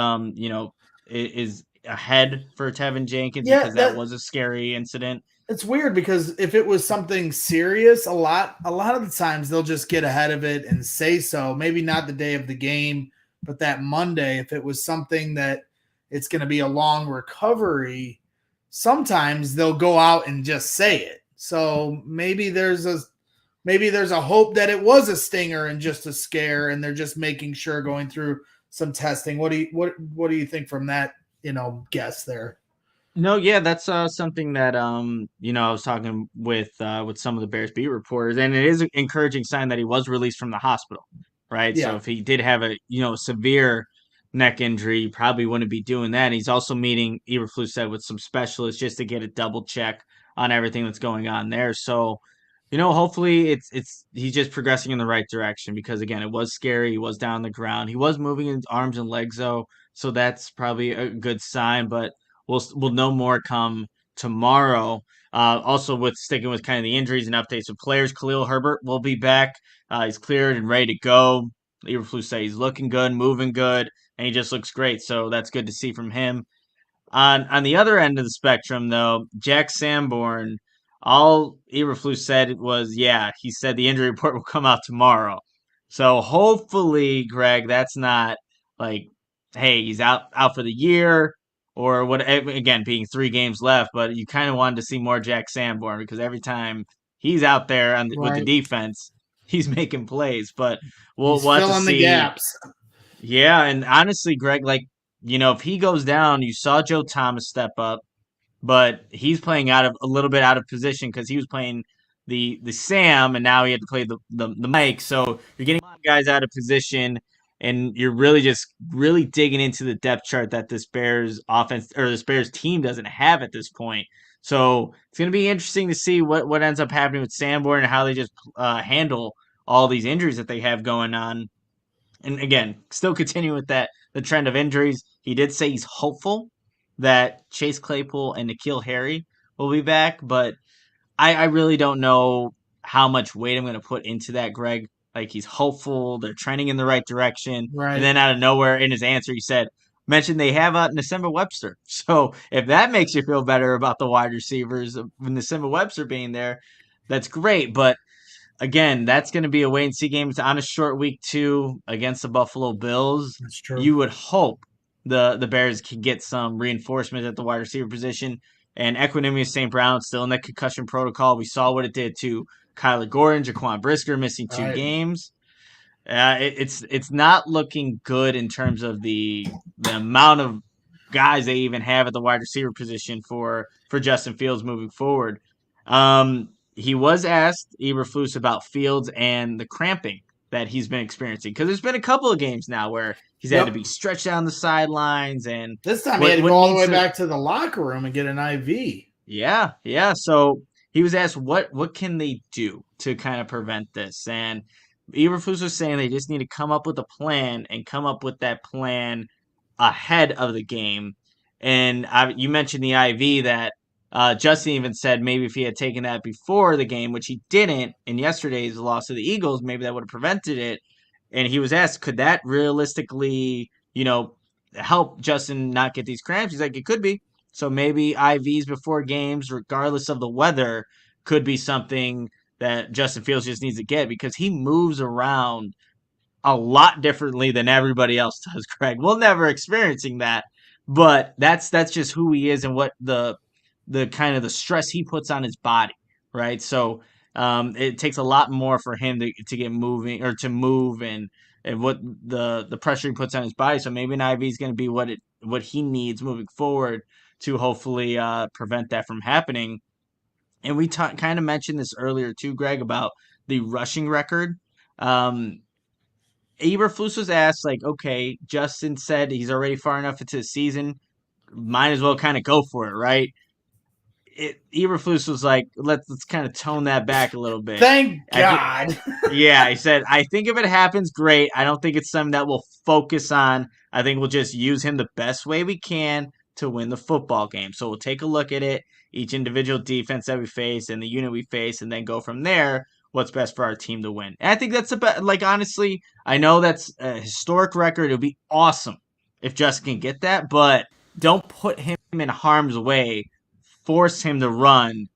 is ahead for Tevin Jenkins, Yeah, because that was a scary incident. it's weird because if it was something serious, a lot of the times they'll just get ahead of it and say so. Maybe not the day of the game, but that Monday, if it was something that it's going to be a long recovery, sometimes they'll go out and just say it. So maybe there's a hope that it was a stinger and just a scare, and they're just making sure, going through some testing. What do you think from that, guess there? No, yeah, that's something that I was talking with some of the Bears beat reporters, and it is an encouraging sign that he was released from the hospital, right? So Yeah, if he did have a severe neck injury, he probably wouldn't be doing that. And he's also meeting, Eberflus said, with some specialists just to get a double check on everything that's going on there. So, hopefully it's he's just progressing in the right direction, because again, it was scary. He was down on the ground. He was moving his arms and legs though, so that's probably a good sign. But we'll know more come tomorrow. Also, with sticking with kind of the injuries and updates of players, Khalil Herbert will be back. He's cleared and ready to go. Eberflus say he's looking good, moving good, and he just looks great. So that's good to see from him. On the other end of the spectrum, though, Jack Sanborn, all Eberflus said was, yeah, he said the injury report will come out tomorrow. So hopefully, Greg, that's not like, hey, he's out for the year, or what. Again, being 3 games left, but you kind of wanted to see more Jack Sanborn, because every time he's out there with the right. defense, he's making plays. But we'll He's we'll have to filling the see. gaps. Yeah, and honestly, Greg, like, if he goes down, you saw Joe Thomas step up, but he's playing a little bit out of position, because he was playing the Sam, and now he had to play the Mike. So you're getting a lot of guys out of position, and you're really digging into the depth chart that this Bears offense, or this Bears team, doesn't have at this point. So it's going to be interesting to see what ends up happening with Sanborn, and how they just handle all these injuries that they have going on. And again, still continuing with the trend of injuries, he did say he's hopeful that Chase Claypool and N'Keal Harry will be back, but I really don't know how much weight I'm going to put into that, Greg. Like, he's hopeful, they're trending in the right direction, and Right. then out of nowhere, in his answer, he mentioned they have December Webster. So if that makes you feel better about the wide receivers, December Webster being there, that's great. But again, that's going to be a wait and see game. It's on a short week too, against the Buffalo Bills. That's true. You would hope the Bears can get some reinforcement at the wide receiver position. And Equanimous St. Brown still in the concussion protocol. We saw what it did to Kyler Gordon, Jaquan Brisker missing 2 games. It's not looking good in terms of the amount of guys they even have at the wide receiver position for Justin Fields moving forward. He was asked, Eberflus, about Fields and the cramping that he's been experiencing, because there's been a couple of games now where he's had to Yep. be stretched down the sidelines, and This time he had to what go all the needs way to. back to the locker room and get an IV. Yeah, yeah. So he was asked what can they do to kind of prevent this, and Eberflus was saying they just need to come up with a plan, and come up with that plan ahead of the game. And you mentioned the IV that Justin even said maybe if he had taken that before the game, which he didn't, in yesterday's loss to the Eagles, maybe that would have prevented it. And he was asked, could that realistically, help Justin not get these cramps? He's like, it could be. So maybe IVs before games, regardless of the weather, could be something that Justin Fields just needs to get, because he moves around a lot differently than everybody else does, Craig. We'll never experiencing that, but that's just who he is, and what the kind of the stress he puts on his body, right? So it takes a lot more for him to get moving, or to move, and what the pressure he puts on his body. So maybe an IV is going to be what he needs moving forward to hopefully prevent that from happening. And we kind of mentioned this earlier too, Greg, about the rushing record. Um, Eberflus was asked, like, okay, Justin said he's already far enough into the season, might as well kind of go for it, right? Eberflus was like, let's kind of tone that back a little bit. Thank I think, God. yeah, he said, I think if it happens, great. I don't think it's something that we'll focus on. I think we'll just use him the best way we can to win the football game. So we'll take a look at it, each individual defense that we face and the unit we face, and then go from there. What's best for our team to win? And I think that's like, honestly, I know that's a historic record. It would be awesome if Justin can get that, but don't put him in harm's way. Force him to run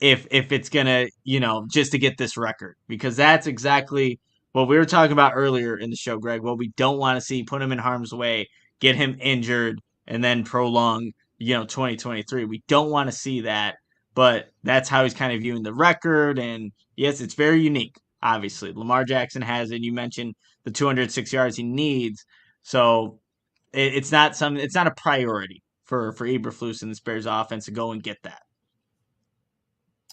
if it's gonna, just to get this record, because that's exactly what we were talking about earlier in the show, Greg. What we don't want to see, put him in harm's way, get him injured, and then prolong, 2023. We don't want to see that, but that's how he's kind of viewing the record. And yes, it's very unique. Obviously, Lamar Jackson has it. You mentioned the 206 yards he needs, so it's not something. It's not a priority for Eberflus and the Bears offense to go and get that.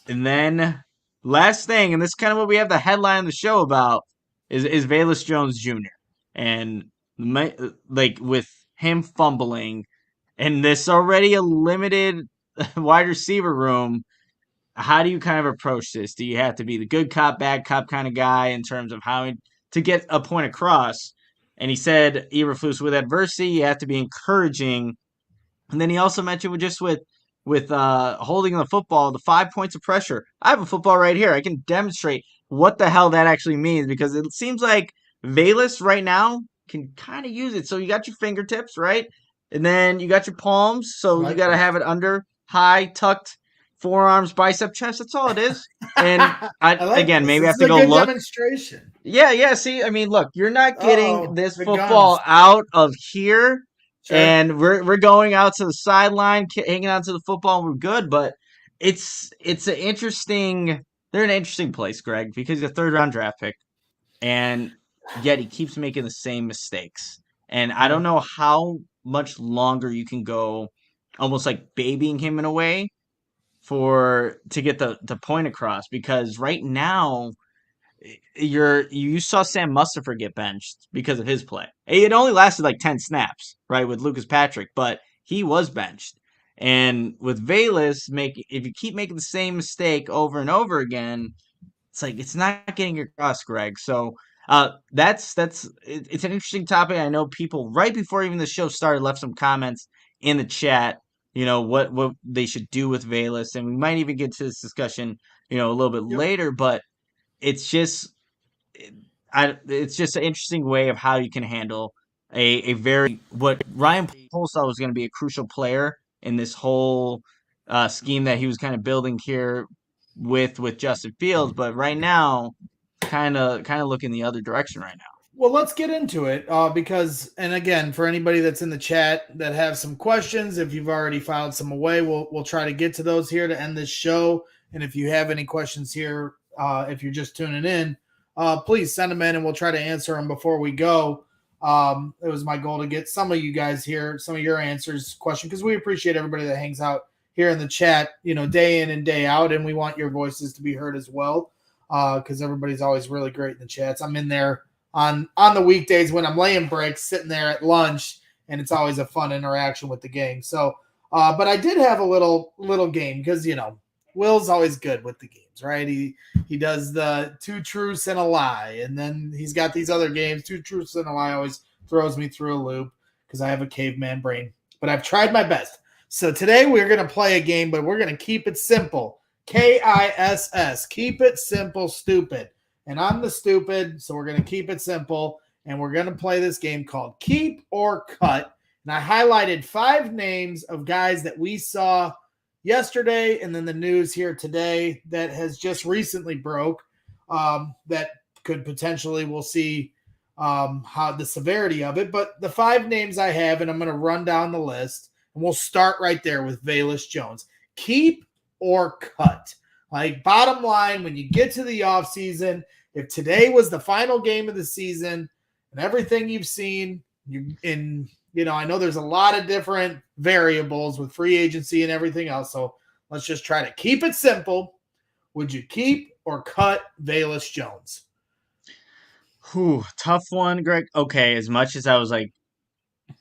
And then last thing, and this is kind of what we have the headline of the show about, is Velus Jones Jr. And like with him fumbling and this already a limited wide receiver room, how do you kind of approach this? Do you have to be the good cop, bad cop kind of guy in terms of how to get a point across? And he said, Eberflus, with adversity, you have to be encouraging. And then he also mentioned with holding the football, the 5 points of pressure. I have a football right here. I can demonstrate what the hell that actually means, because it seems like Velus right now can kind of use it. So you got your fingertips, right? And then you got your palms. So you got to have it under, high, tucked, forearms, bicep, chest. That's all it is. And again, maybe I have to go look. Demonstration. Yeah. See, I mean, look, you're not getting this football out of here. Sure. And we're going out to the sideline, hanging on to the football, and we're good. But it's an interesting. They're in an interesting place, Greg, because he's a third-round draft pick, and yet he keeps making the same mistakes. And I don't know how much longer you can go, almost like babying him in a way, to get the point across. Because right now, you saw Sam Mustipher get benched because of his play. It only lasted like 10 snaps, right, with Lucas Patrick, but he was benched. And with Velus, if you keep making the same mistake over and over again, it's like it's not getting across, Greg. So it's an interesting topic. I know people right before even the show started left some comments in the chat, what they should do with Velus, and we might even get to this discussion, a little bit later, but it's just an interesting way of how you can handle a very what Ryan Poles thought was going to be a crucial player in this whole scheme that he was kind of building here with Justin Fields, but right now kind of looking the other direction right now. Well, let's get into it because, and again, for anybody that's in the chat that have some questions, if you've already filed some away, we'll try to get to those here to end this show. And if you have any questions here, if you're just tuning in, please send them in and we'll try to answer them before we go. It was my goal to get some of you guys here, some of your answers, question, because we appreciate everybody that hangs out here in the chat, day in and day out, and we want your voices to be heard as well, because everybody's always really great in the chats. I'm in there on the weekdays when I'm laying breaks, sitting there at lunch, and it's always a fun interaction with the game. So, but I did have a little game because, Will's always good with the games, right? He does the 2 truths and a lie, and then he's got these other games. 2 truths and a lie always throws me through a loop because I have a caveman brain, but I've tried my best. So today we're going to play a game, but we're going to keep it simple. KISS. Keep it simple, stupid. And I'm the stupid, so we're going to keep it simple, and we're going to play this game called Keep or Cut. And I highlighted 5 names of guys that we saw yesterday and then the news here today that has just recently broke that could potentially, we'll see how the severity of it. But the 5 names I have, and I'm going to run down the list, and we'll start right there with Velus Jones. Keep or cut. Like, bottom line, when you get to the offseason, if today was the final game of the season and everything you've seen, I know there's a lot of different variables with free agency and everything else, so let's just try to keep it simple. Would you keep or cut Velus Jones? Tough one, Greg. Okay, as much as I was like,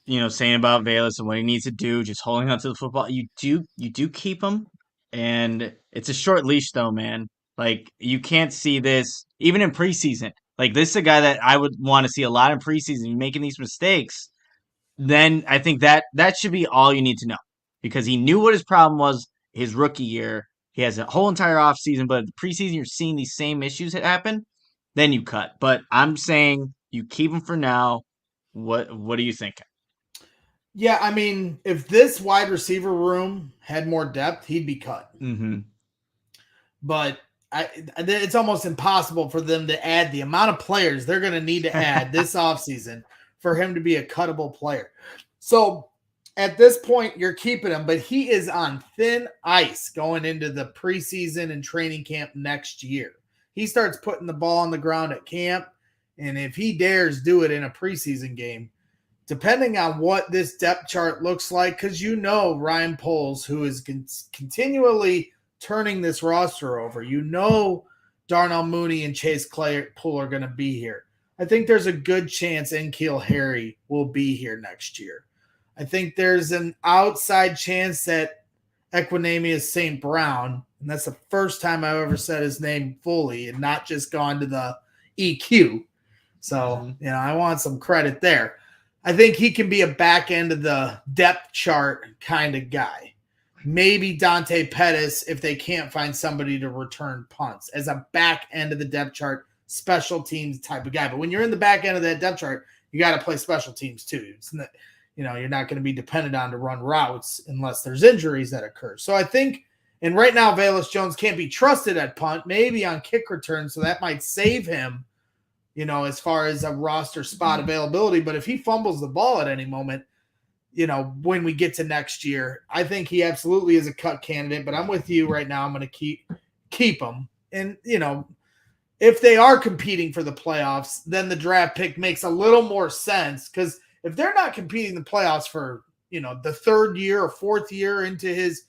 saying about Velus and what he needs to do, just holding on to the football, you do keep him. And it's a short leash, though, man. Like, you can't see this even in preseason. Like, this is a guy that I would want to see a lot in preseason. You're making these mistakes, then I think that should be all you need to know, because he knew what his problem was his rookie year. He has a whole entire offseason, but the preseason you're seeing these same issues happen, then you cut. But I'm saying you keep him for now. What are you thinking? Yeah, I mean, if this wide receiver room had more depth, he'd be cut. Mm-hmm. But it's almost impossible for them to add the amount of players they're going to need to add this offseason for him to be a cuttable player. So at this point, you're keeping him, but he is on thin ice going into the preseason and training camp next year. He starts putting the ball on the ground at camp, and if he dares do it in a preseason game, depending on what this depth chart looks like, because Ryan Poles, who is continually turning this roster over, Darnell Mooney and Chase Claypool are going to be here. I think there's a good chance N'Keal Harry will be here next year. I think there's an outside chance that Equanimeous St. Brown, and that's the first time I've ever said his name fully and not just gone to the EQ. So, I want some credit there. I think he can be a back end of the depth chart kind of guy. Maybe Dante Pettis if they can't find somebody to return punts as a back end of the depth chart, special teams type of guy. But when you're in the back end of that depth chart, you got to play special teams too. It's not, you're not going to be dependent on to run routes unless there's injuries that occur. So I think, and right now Velus Jones can't be trusted at punt, maybe on kick return, so that might save him, as far as a roster spot availability. But if he fumbles the ball at any moment, when we get to next year, I think he absolutely is a cut candidate. But I'm with you right now. I'm going to keep him. And, if they are competing for the playoffs, then the draft pick makes a little more sense, because if they're not competing in the playoffs for, the third year or fourth year into his,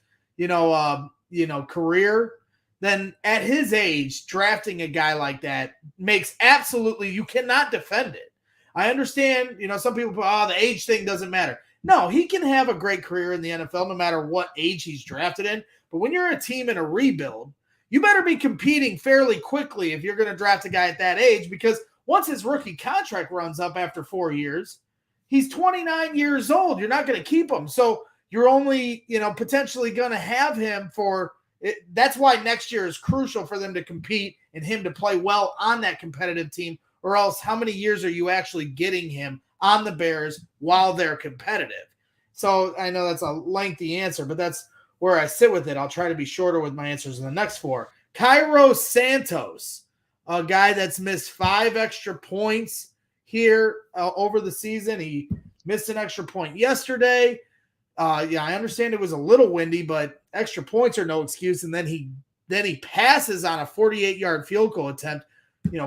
career, then at his age, drafting a guy like that makes absolutely, you cannot defend it. I understand, some people put, the age thing doesn't matter. No, he can have a great career in the NFL no matter what age he's drafted in. But when you're a team in a rebuild, you better be competing fairly quickly if you're going to draft a guy at that age, because once his rookie contract runs up after 4 years, he's 29 years old. You're not going to keep him. So you're only, potentially going to have him for – that's why next year is crucial for them to compete and him to play well on that competitive team, or else how many years are you actually getting him on the Bears while they're competitive? So I know that's a lengthy answer, but that's where I sit with it. I'll try to be shorter with my answers in the next 4. Cairo Santos, a guy that's missed 5 extra points here over the season. He missed an extra point yesterday. I understand it was a little windy, but extra points are no excuse. And then he passes on a 48-yard field goal attempt,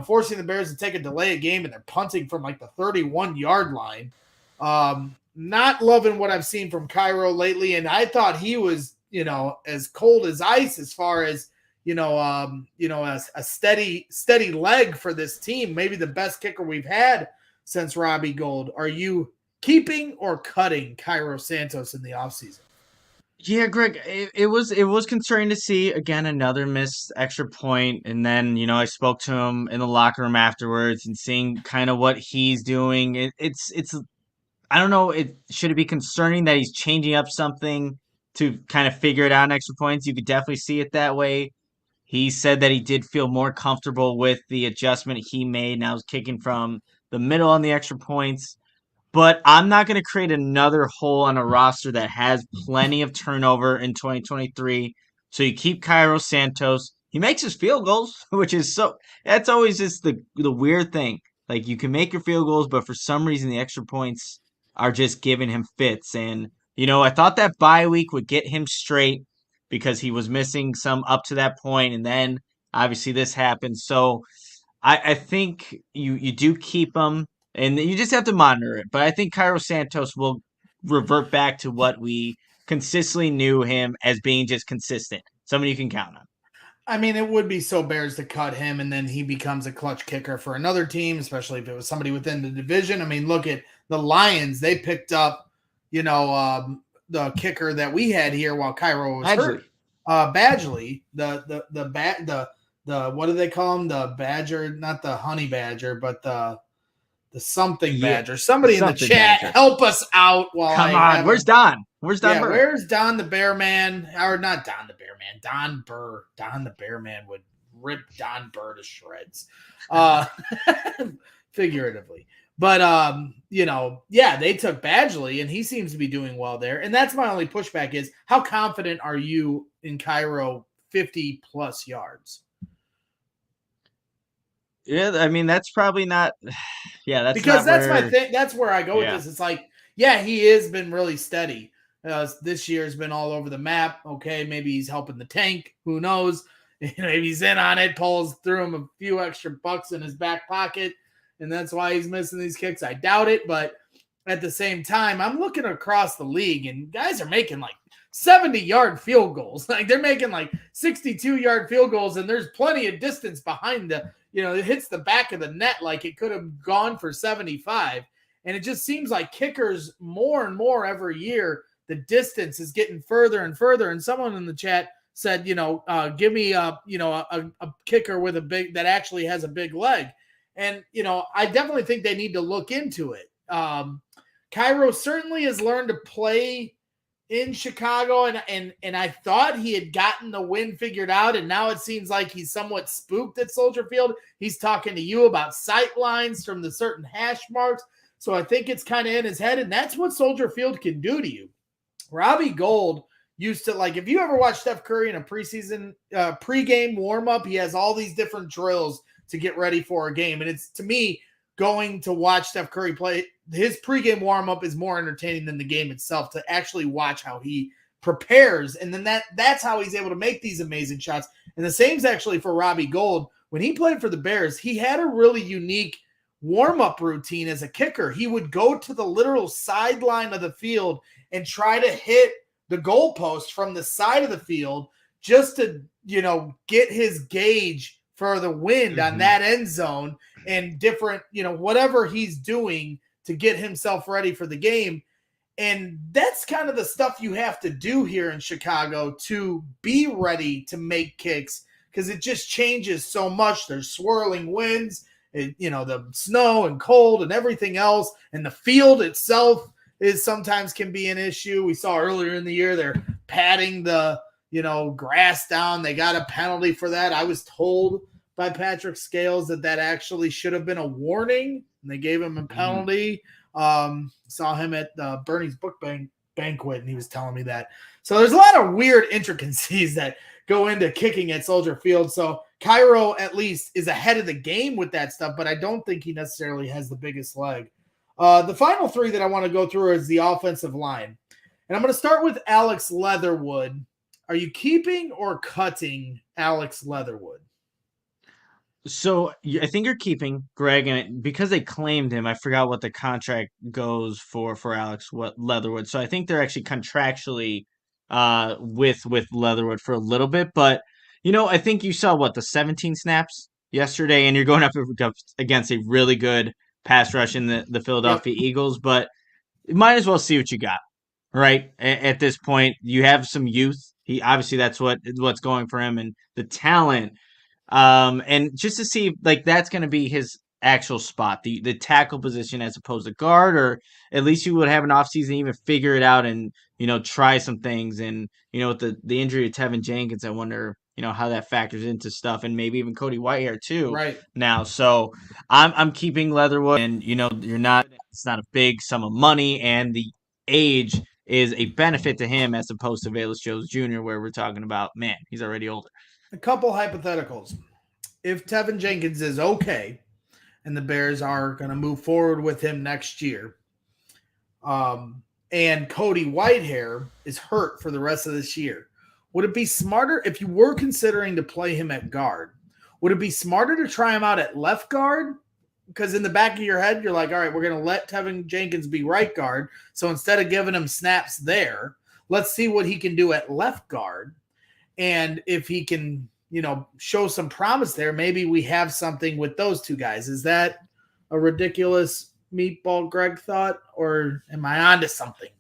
forcing the Bears to take a delay of game, and they're punting from like the 31-yard line. Not loving what I've seen from Cairo lately, and I thought he was, as cold as ice as far as, a steady leg for this team. Maybe the best kicker we've had since Robbie Gould. Are you keeping or cutting Cairo Santos in the offseason? Yeah, Greg, it was concerning to see, again, another missed extra point. And then, I spoke to him in the locker room afterwards and seeing kind of what he's doing. It's I don't know, should it be concerning that he's changing up something to kind of figure it out in extra points? You could definitely see it that way. He said that he did feel more comfortable with the adjustment he made. Now he's kicking from the middle on the extra points. But I'm not going to create another hole on a roster that has plenty of turnover in 2023. So you keep Cairo Santos. He makes his field goals, which is that's always just the weird thing. Like, you can make your field goals, but for some reason the extra points are just giving him fits. And, I thought that bye week would get him straight because he was missing some up to that point, and then obviously this happened. So I think you do keep him, and you just have to monitor it. But I think Cairo Santos will revert back to what we consistently knew him as being, just consistent. Somebody you can count on. I mean, it would be so Bears to cut him, and then he becomes a clutch kicker for another team, especially if it was somebody within the division. I mean, look at the Lions. They picked up, the kicker that we had here while Cairo was hurt. Badgley, the what do they call him? The badger, not the honey badger, but the something badger. Somebody in the something chat badger. help us out while Come I on, where's Don? Where's Don Burr? Where's Don the Bear Man? Or not Don the Bear Man, Don Burr. Don the Bear Man would rip Don Burr to shreds. Figuratively. But they took Badgley and he seems to be doing well there. And that's my only pushback is how confident are you in Cairo 50 plus yards? Yeah, I mean that's probably not. Yeah, that's because not that's where, my thing. That's where I go with this. It's like, yeah, he has been really steady. This year's been all over the map. Okay, maybe he's helping the tank. Who knows? Maybe he's in on it. Paul's threw him a few extra bucks in his back pocket, and that's why he's missing these kicks. I doubt it, but at the same time, I'm looking across the league, and guys are making like 70-yard field goals. Like they're making like 62-yard field goals, and there's plenty of distance behind the, it hits the back of the net like it could have gone for 75. And it just seems like kickers more and more every year, the distance is getting further and further. And someone in the chat said, give me a kicker with a big, that actually has a big leg. And, I definitely think they need to look into it. Cairo certainly has learned to play in Chicago, and I thought he had gotten the win figured out, and now it seems like he's somewhat spooked at Soldier Field. He's talking to you about sight lines from the certain hash marks, so I think it's kind of in his head, and that's what Soldier Field can do to you. Robbie Gould used to, like, if you ever watch Steph Curry in a preseason pregame warm-up, he has all these different drills to get ready for a game, and it's, to me, going to watch Steph Curry play, his pregame warm-up is more entertaining than the game itself, to actually watch how he prepares. And then that's how he's able to make these amazing shots. And the same's actually for Robbie Gould. When he played for the Bears, he had a really unique warm-up routine as a kicker. He would go to the literal sideline of the field and try to hit the goalpost from the side of the field just to, get his gauge for the wind on that end zone and different, whatever he's doing to get himself ready for the game. And that's kind of the stuff you have to do here in Chicago to be ready to make kicks, because it just changes so much. There's swirling winds, the snow and cold and everything else. And the field itself is sometimes can be an issue. We saw earlier in the year, they're patting the, grass down. They got a penalty for that. I was told by Patrick Scales that actually should have been a warning, and they gave him a penalty. Saw him at Bernie's book banquet, and he was telling me that. So there's a lot of weird intricacies that go into kicking at Soldier Field. So Cairo at least is ahead of the game with that stuff, but I don't think he necessarily has the biggest leg. The final three that I want to go through is the offensive line. And I'm going to start with Alex Leatherwood. Are you keeping or cutting Alex Leatherwood? So I think you're keeping Greg, and because they claimed him, I forgot what the contract goes for Alex Leatherwood. So I think they're actually contractually with Leatherwood for a little bit. But I think you saw the 17 snaps yesterday, and you're going up against a really good pass rush in the Philadelphia Eagles. But you might as well see what you got, right? At this point, you have some youth. He obviously that's what's going for him, and the talent. And just to see if that's going to be his actual spot, the tackle position as opposed to guard, or at least you would have an offseason even figure it out and, try some things. And, with the injury to Tevin Jenkins, I wonder, how that factors into stuff, and maybe even Cody Whitehair too right now. So I'm keeping Leatherwood, and, it's not a big sum of money, and the age is a benefit to him as opposed to Velus Jones Jr., where we're talking about, man, he's already older. A couple hypotheticals. If Tevin Jenkins is okay and the Bears are going to move forward with him next year, and Cody Whitehair is hurt for the rest of this year, would it be smarter, if you were considering to play him at guard, would it be smarter to try him out at left guard? Because in the back of your head, you're like, all right, we're going to let Tevin Jenkins be right guard. So instead of giving him snaps there, let's see what he can do at left guard. And if he can, show some promise there, maybe we have something with those two guys. Is that a ridiculous meatball Greg thought, or am I onto something?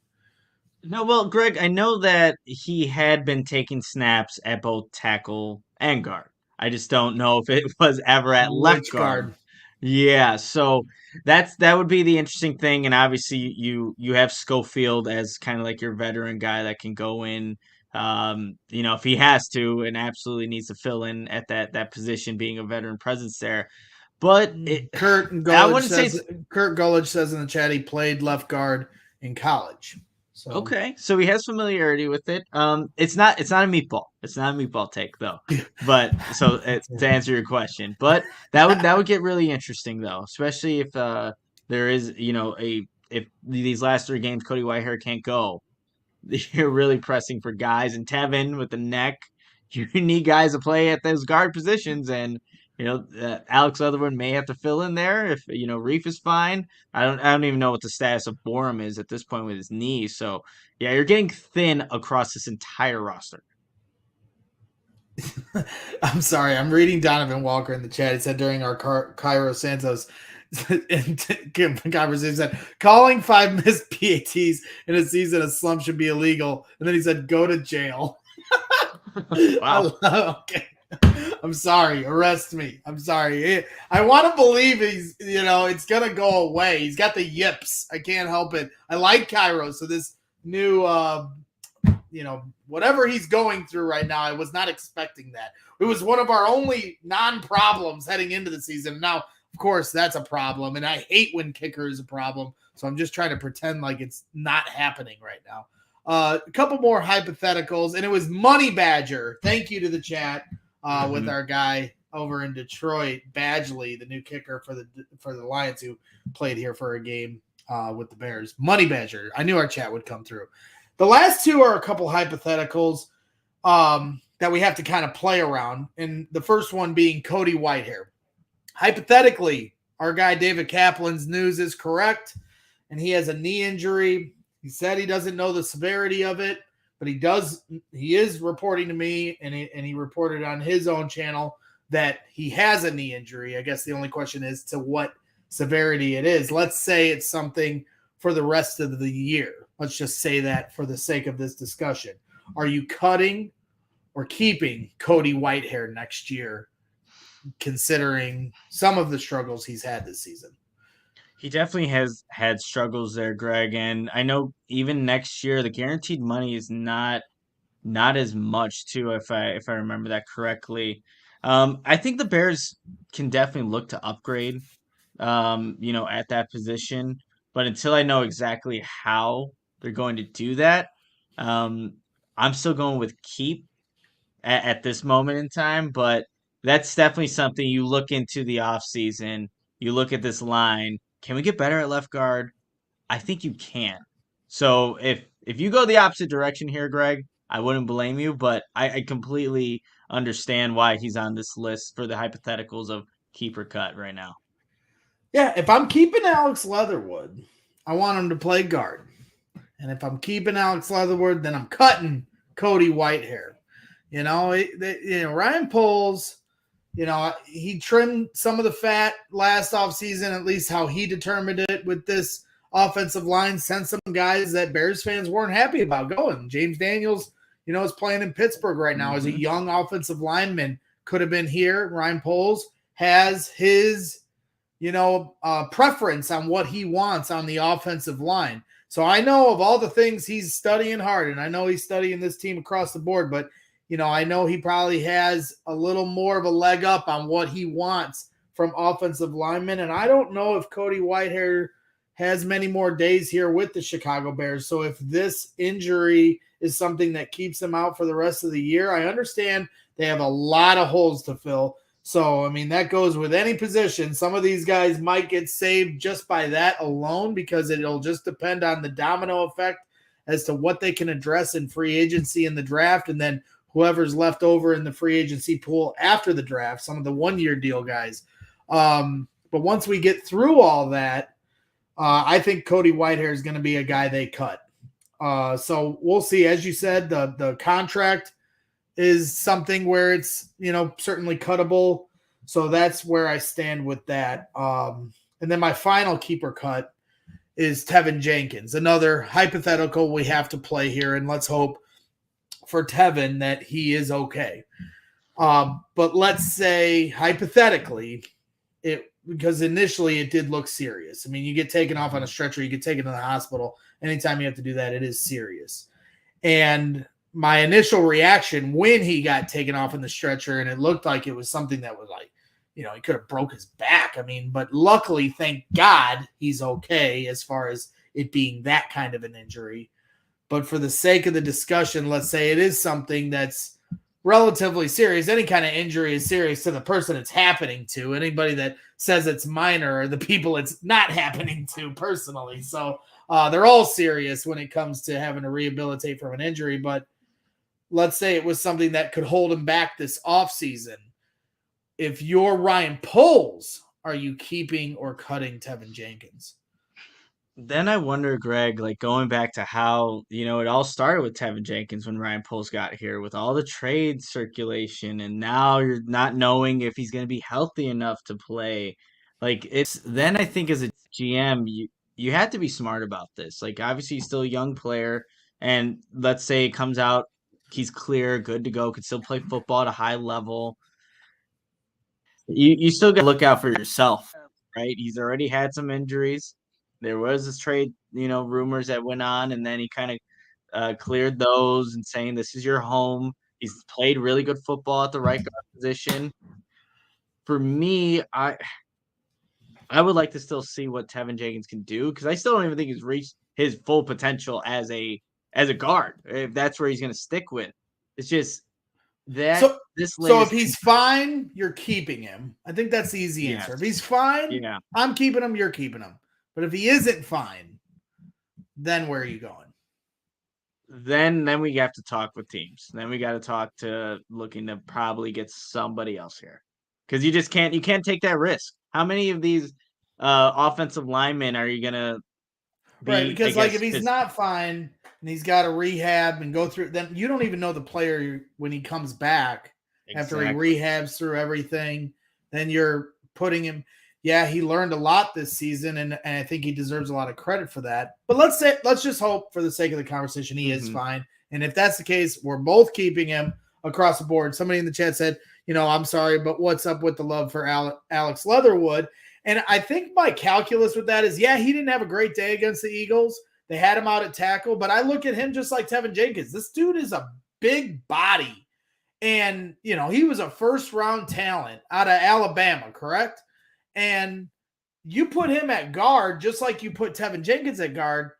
No, well, Greg, I know that he had been taking snaps at both tackle and guard. I just don't know if it was ever at left Which guard. guard? Yeah, so that would be the interesting thing, and obviously you have Schofield as kind of like your veteran guy that can go in, if he has to, and absolutely needs to fill in at that position, being a veteran presence there. But Kurt I Gullidge wouldn't say says it's Kurt Gullidge says in the chat he played left guard in college. So okay, so he has familiarity with it. It's not a meatball. It's not a meatball take though. But so to answer your question, but that would get really interesting though, especially if there is a if these last three games Cody Whitehair can't go, you're really pressing for guys. And Tevin with the neck, you need guys to play at those guard positions. And Alex Leatherwood may have to fill in there if Reef is fine. I don't even know what the status of Borum is at this point with his knee. So yeah, you're getting thin across this entire roster. I'm sorry. I'm reading Donovan Walker in the chat. He said during our Cairo Santos conversation, said calling 5 missed PATs in a season a slump should be illegal. And then he said, go to jail. Wow. Okay. I'm sorry. Arrest me. I'm sorry. I want to believe he's, it's going to go away. He's got the yips. I can't help it. I like Cairo. So this new, whatever he's going through right now, I was not expecting that. It was one of our only non-problems heading into the season. Now, of course, that's a problem. And I hate when kicker is a problem. So I'm just trying to pretend like it's not happening right now. A couple more hypotheticals, and it was Money Badger. Thank you to the chat with our guy over in Detroit, Badgley, the new kicker for the Lions who played here for a game with the Bears. Money Badger. I knew our chat would come through. The last two are a couple hypotheticals that we have to kind of play around, and the first one being Cody Whitehair. Hypothetically, our guy David Kaplan's news is correct, and he has a knee injury. He said he doesn't know the severity of it, but he is reporting to me, and he reported on his own channel that he has a knee injury. I guess the only question is to what severity it is. Let's say it's something for the rest of the year. Let's just say that for the sake of this discussion. Are you cutting or keeping Cody Whitehair next year, considering some of the struggles he's had this season? He definitely has had struggles there, Greg, and I know even next year the guaranteed money is not as much too, if I remember that correctly. I think the Bears can definitely look to upgrade, at that position, but until I know exactly how they're going to do that, um, I'm still going with keep at this moment in time. But that's definitely something you look into the offseason. You look at this line. Can we get better at left guard? I think you can. So if you go the opposite direction here, Greg, I wouldn't blame you, but I completely understand why he's on this list for the hypotheticals of keeper cut right now. Yeah, if I'm keeping Alex Leatherwood, I want him to play guard. And if I'm keeping Alex Leatherwood, then I'm cutting Cody Whitehair. Ryan Poles, he trimmed some of the fat last offseason, at least how he determined it with this offensive line, sent some guys that Bears fans weren't happy about going. James Daniels, is playing in Pittsburgh right now as a young offensive lineman. Could have been here. Ryan Poles has his, preference on what he wants on the offensive line. So I know of all the things he's studying hard, and I know he's studying this team across the board, but I know he probably has a little more of a leg up on what he wants from offensive linemen. And I don't know if Cody Whitehair has many more days here with the Chicago Bears. So if this injury is something that keeps him out for the rest of the year, I understand they have a lot of holes to fill. So, that goes with any position. Some of these guys might get saved just by that alone because it'll just depend on the domino effect as to what they can address in free agency in the draft, and then whoever's left over in the free agency pool after the draft, some of the one-year deal guys. But once we get through all that, I think Cody Whitehair is going to be a guy they cut. So we'll see. As you said, the contract is something where it's, certainly cuttable. So that's where I stand with that. And then my final keeper cut is Tevin Jenkins. Another hypothetical we have to play here, and let's hope for Tevin that he is okay. But let's say hypothetically, because initially it did look serious. I mean, you get taken off on a stretcher, you get taken to the hospital. Anytime you have to do that, it is serious. And my initial reaction when he got taken off in the stretcher, and it looked like it was something that was like, he could have broke his back. I mean, but luckily, thank God, he's okay as far as it being that kind of an injury. But for the sake of the discussion, let's say it is something that's relatively serious. Any kind of injury is serious to the person it's happening to. Anybody that says it's minor are the people it's not happening to personally. So they're all serious when it comes to having to rehabilitate from an injury. But let's say it was something that could hold him back this offseason. If you're Ryan Poles, are you keeping or cutting Tevin Jenkins? Then I wonder, Greg, like going back to how, it all started with Tevin Jenkins when Ryan Poles got here with all the trade circulation, and now you're not knowing if he's going to be healthy enough to play. Like then I think as a GM, you had to be smart about this. Like obviously he's still a young player, and let's say it comes out he's clear, good to go, could still play football at a high level. You still got to look out for yourself, right? He's already had some injuries. There was this trade, rumors that went on, and then he kind of cleared those and saying this is your home. He's played really good football at the right guard position. For me, I would like to still see what Tevin Jenkins can do because I still don't even think he's reached his full potential as a guard. If that's where he's going to stick with, it's just that So if he's fine, you're keeping him. I think that's the easy answer. If he's fine, I'm keeping him, you're keeping him. But if he isn't fine, then where are you going? Then we have to talk with teams. Then we got to talk to looking to probably get somebody else here. Because you can't take that risk. How many of these offensive linemen are you going to be? Right, because if he's not fine and he's got to rehab and go through, then you don't even know the player when he comes back after he rehabs through everything. Then you're putting him. Yeah, he learned a lot this season, and I think he deserves a lot of credit for that. But let's just hope for the sake of the conversation he is fine. And if that's the case, we're both keeping him across the board. Somebody in the chat said, I'm sorry, but what's up with the love for Alex Leatherwood? And I think my calculus with that is, he didn't have a great day against the Eagles. They had him out at tackle, but I look at him just like Tevin Jenkins. This dude is a big body. And, he was a first-round talent out of Alabama, correct? And you put him at guard just like you put Tevin Jenkins at guard,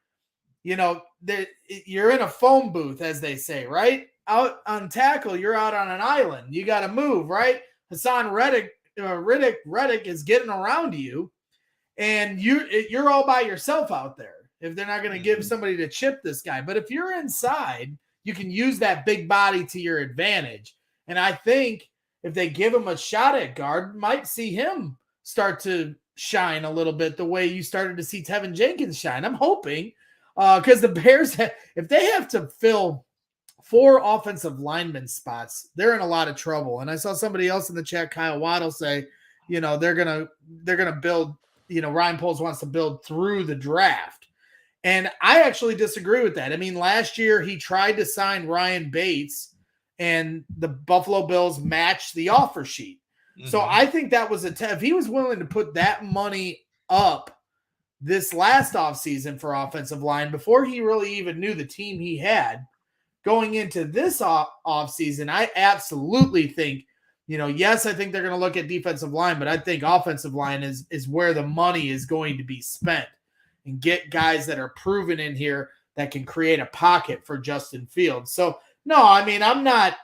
you're in a phone booth, as they say, right? Out on tackle, you're out on an island. You got to move, right? Hassan Reddick is getting around you, and you're all by yourself out there if they're not going to give somebody to chip this guy. But if you're inside, you can use that big body to your advantage. And I think if they give him a shot at guard, might see him start to shine a little bit the way you started to see Tevin Jenkins shine. I'm hoping because the Bears, if they have to fill 4 offensive lineman spots, they're in a lot of trouble. And I saw somebody else in the chat, Kyle Waddle, say, they're gonna build. Ryan Poles wants to build through the draft, and I actually disagree with that. I mean, last year he tried to sign Ryan Bates, and the Buffalo Bills matched the offer sheet. So I think that was if he was willing to put that money up this last offseason for offensive line before he really even knew the team he had going into this offseason, I absolutely think, yes, I think they're going to look at defensive line, but I think offensive line is where the money is going to be spent and get guys that are proven in here that can create a pocket for Justin Fields. So no, I mean, I'm not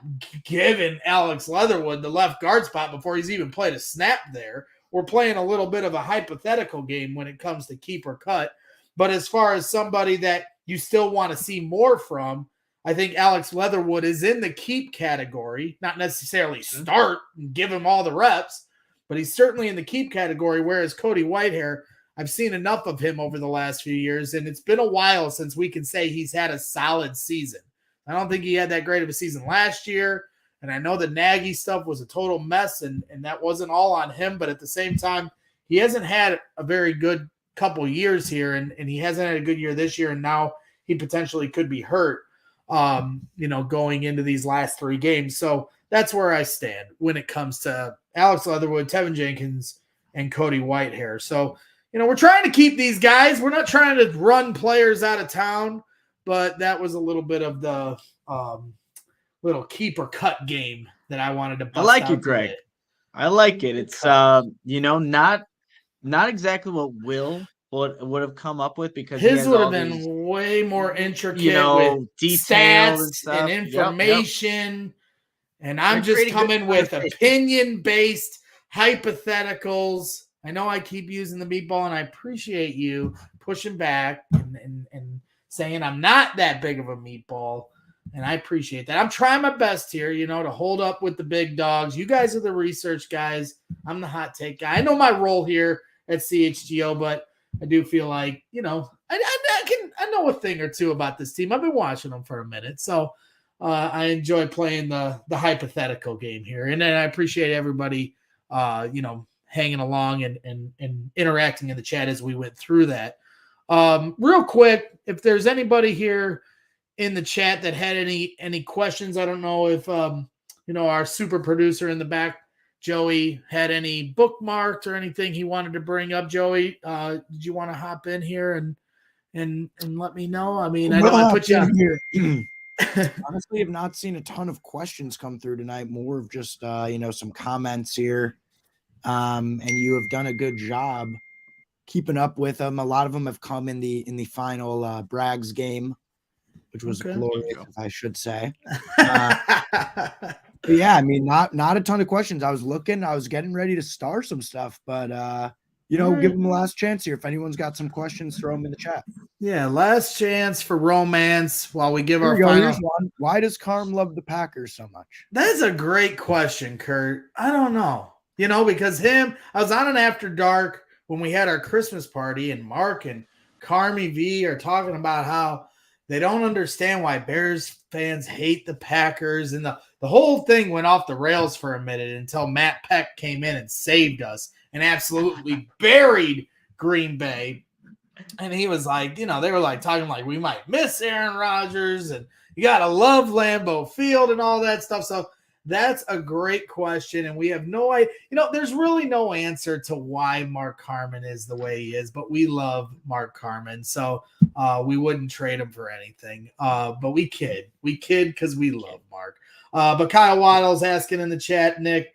giving Alex Leatherwood the left guard spot before he's even played a snap there. We're playing a little bit of a hypothetical game when it comes to keep or cut. But as far as somebody that you still want to see more from, I think Alex Leatherwood is in the keep category, not necessarily start and give him all the reps, but he's certainly in the keep category, whereas Cody Whitehair, I've seen enough of him over the last few years, and it's been a while since we can say he's had a solid season. I don't think he had that great of a season last year. And I know the Nagy stuff was a total mess, and that wasn't all on him. But at the same time, he hasn't had a very good couple years here, and he hasn't had a good year this year, and now he potentially could be hurt, going into these last 3 games. So that's where I stand when it comes to Alex Leatherwood, Tevin Jenkins, and Cody Whitehair. So, we're trying to keep these guys. We're not trying to run players out of town, but that was a little bit of the little keep or cut game that I wanted to bust I like out it, Greg. today. I like it. It's not exactly what Will would have come up with, because he His has would have all been these, way more intricate with detailed stats and stuff. and Yep. information. And I'm And just creating good coming with conversation. opinion-based hypotheticals. I know I keep using the meatball, and I appreciate you pushing back and saying I'm not that big of a meatball, and I appreciate that. I'm trying my best here, to hold up with the big dogs. You guys are the research guys. I'm the hot take guy. I know my role here at CHGO, but I do feel like, I know a thing or two about this team. I've been watching them for a minute, so I enjoy playing the hypothetical game here, and then I appreciate everybody, hanging along and interacting in the chat as we went through that. Real quick, if there's anybody here in the chat that had any questions, I don't know if our super producer in the back, Joey, had any bookmarked or anything he wanted to bring up. Joey, did you want to hop in here and let me know? I mean, I know I put you on here. Honestly, have not seen a ton of questions come through tonight. More of just some comments here, and you have done a good job keeping up with them. A lot of them have come in the final Bragg's game, which was glorious, if I should say. But yeah, I mean, not a ton of questions. I was getting ready to star some stuff, but give them the last chance here. If anyone's got some questions, throw them in the chat. Yeah, last chance for romance while we give Here our we go. final. Here's one. Why does Carm love the Packers so much? That's a great question, Kurt. I don't know. Because I was on an After Dark when we had our Christmas party, and Mark and Carmi V are talking about how they don't understand why Bears fans hate the Packers, and the whole thing went off the rails for a minute until Matt Peck came in and saved us and absolutely buried Green Bay. And he was like, they were like talking like we might miss Aaron Rodgers and you got to love Lambeau Field and all that stuff. So that's a great question. And we have no idea, there's really no answer to why Mark Carman is the way he is, but we love Mark Carman. So we wouldn't trade him for anything. But we kid because we love Mark. But Kyle Waddle's asking in the chat, Nick,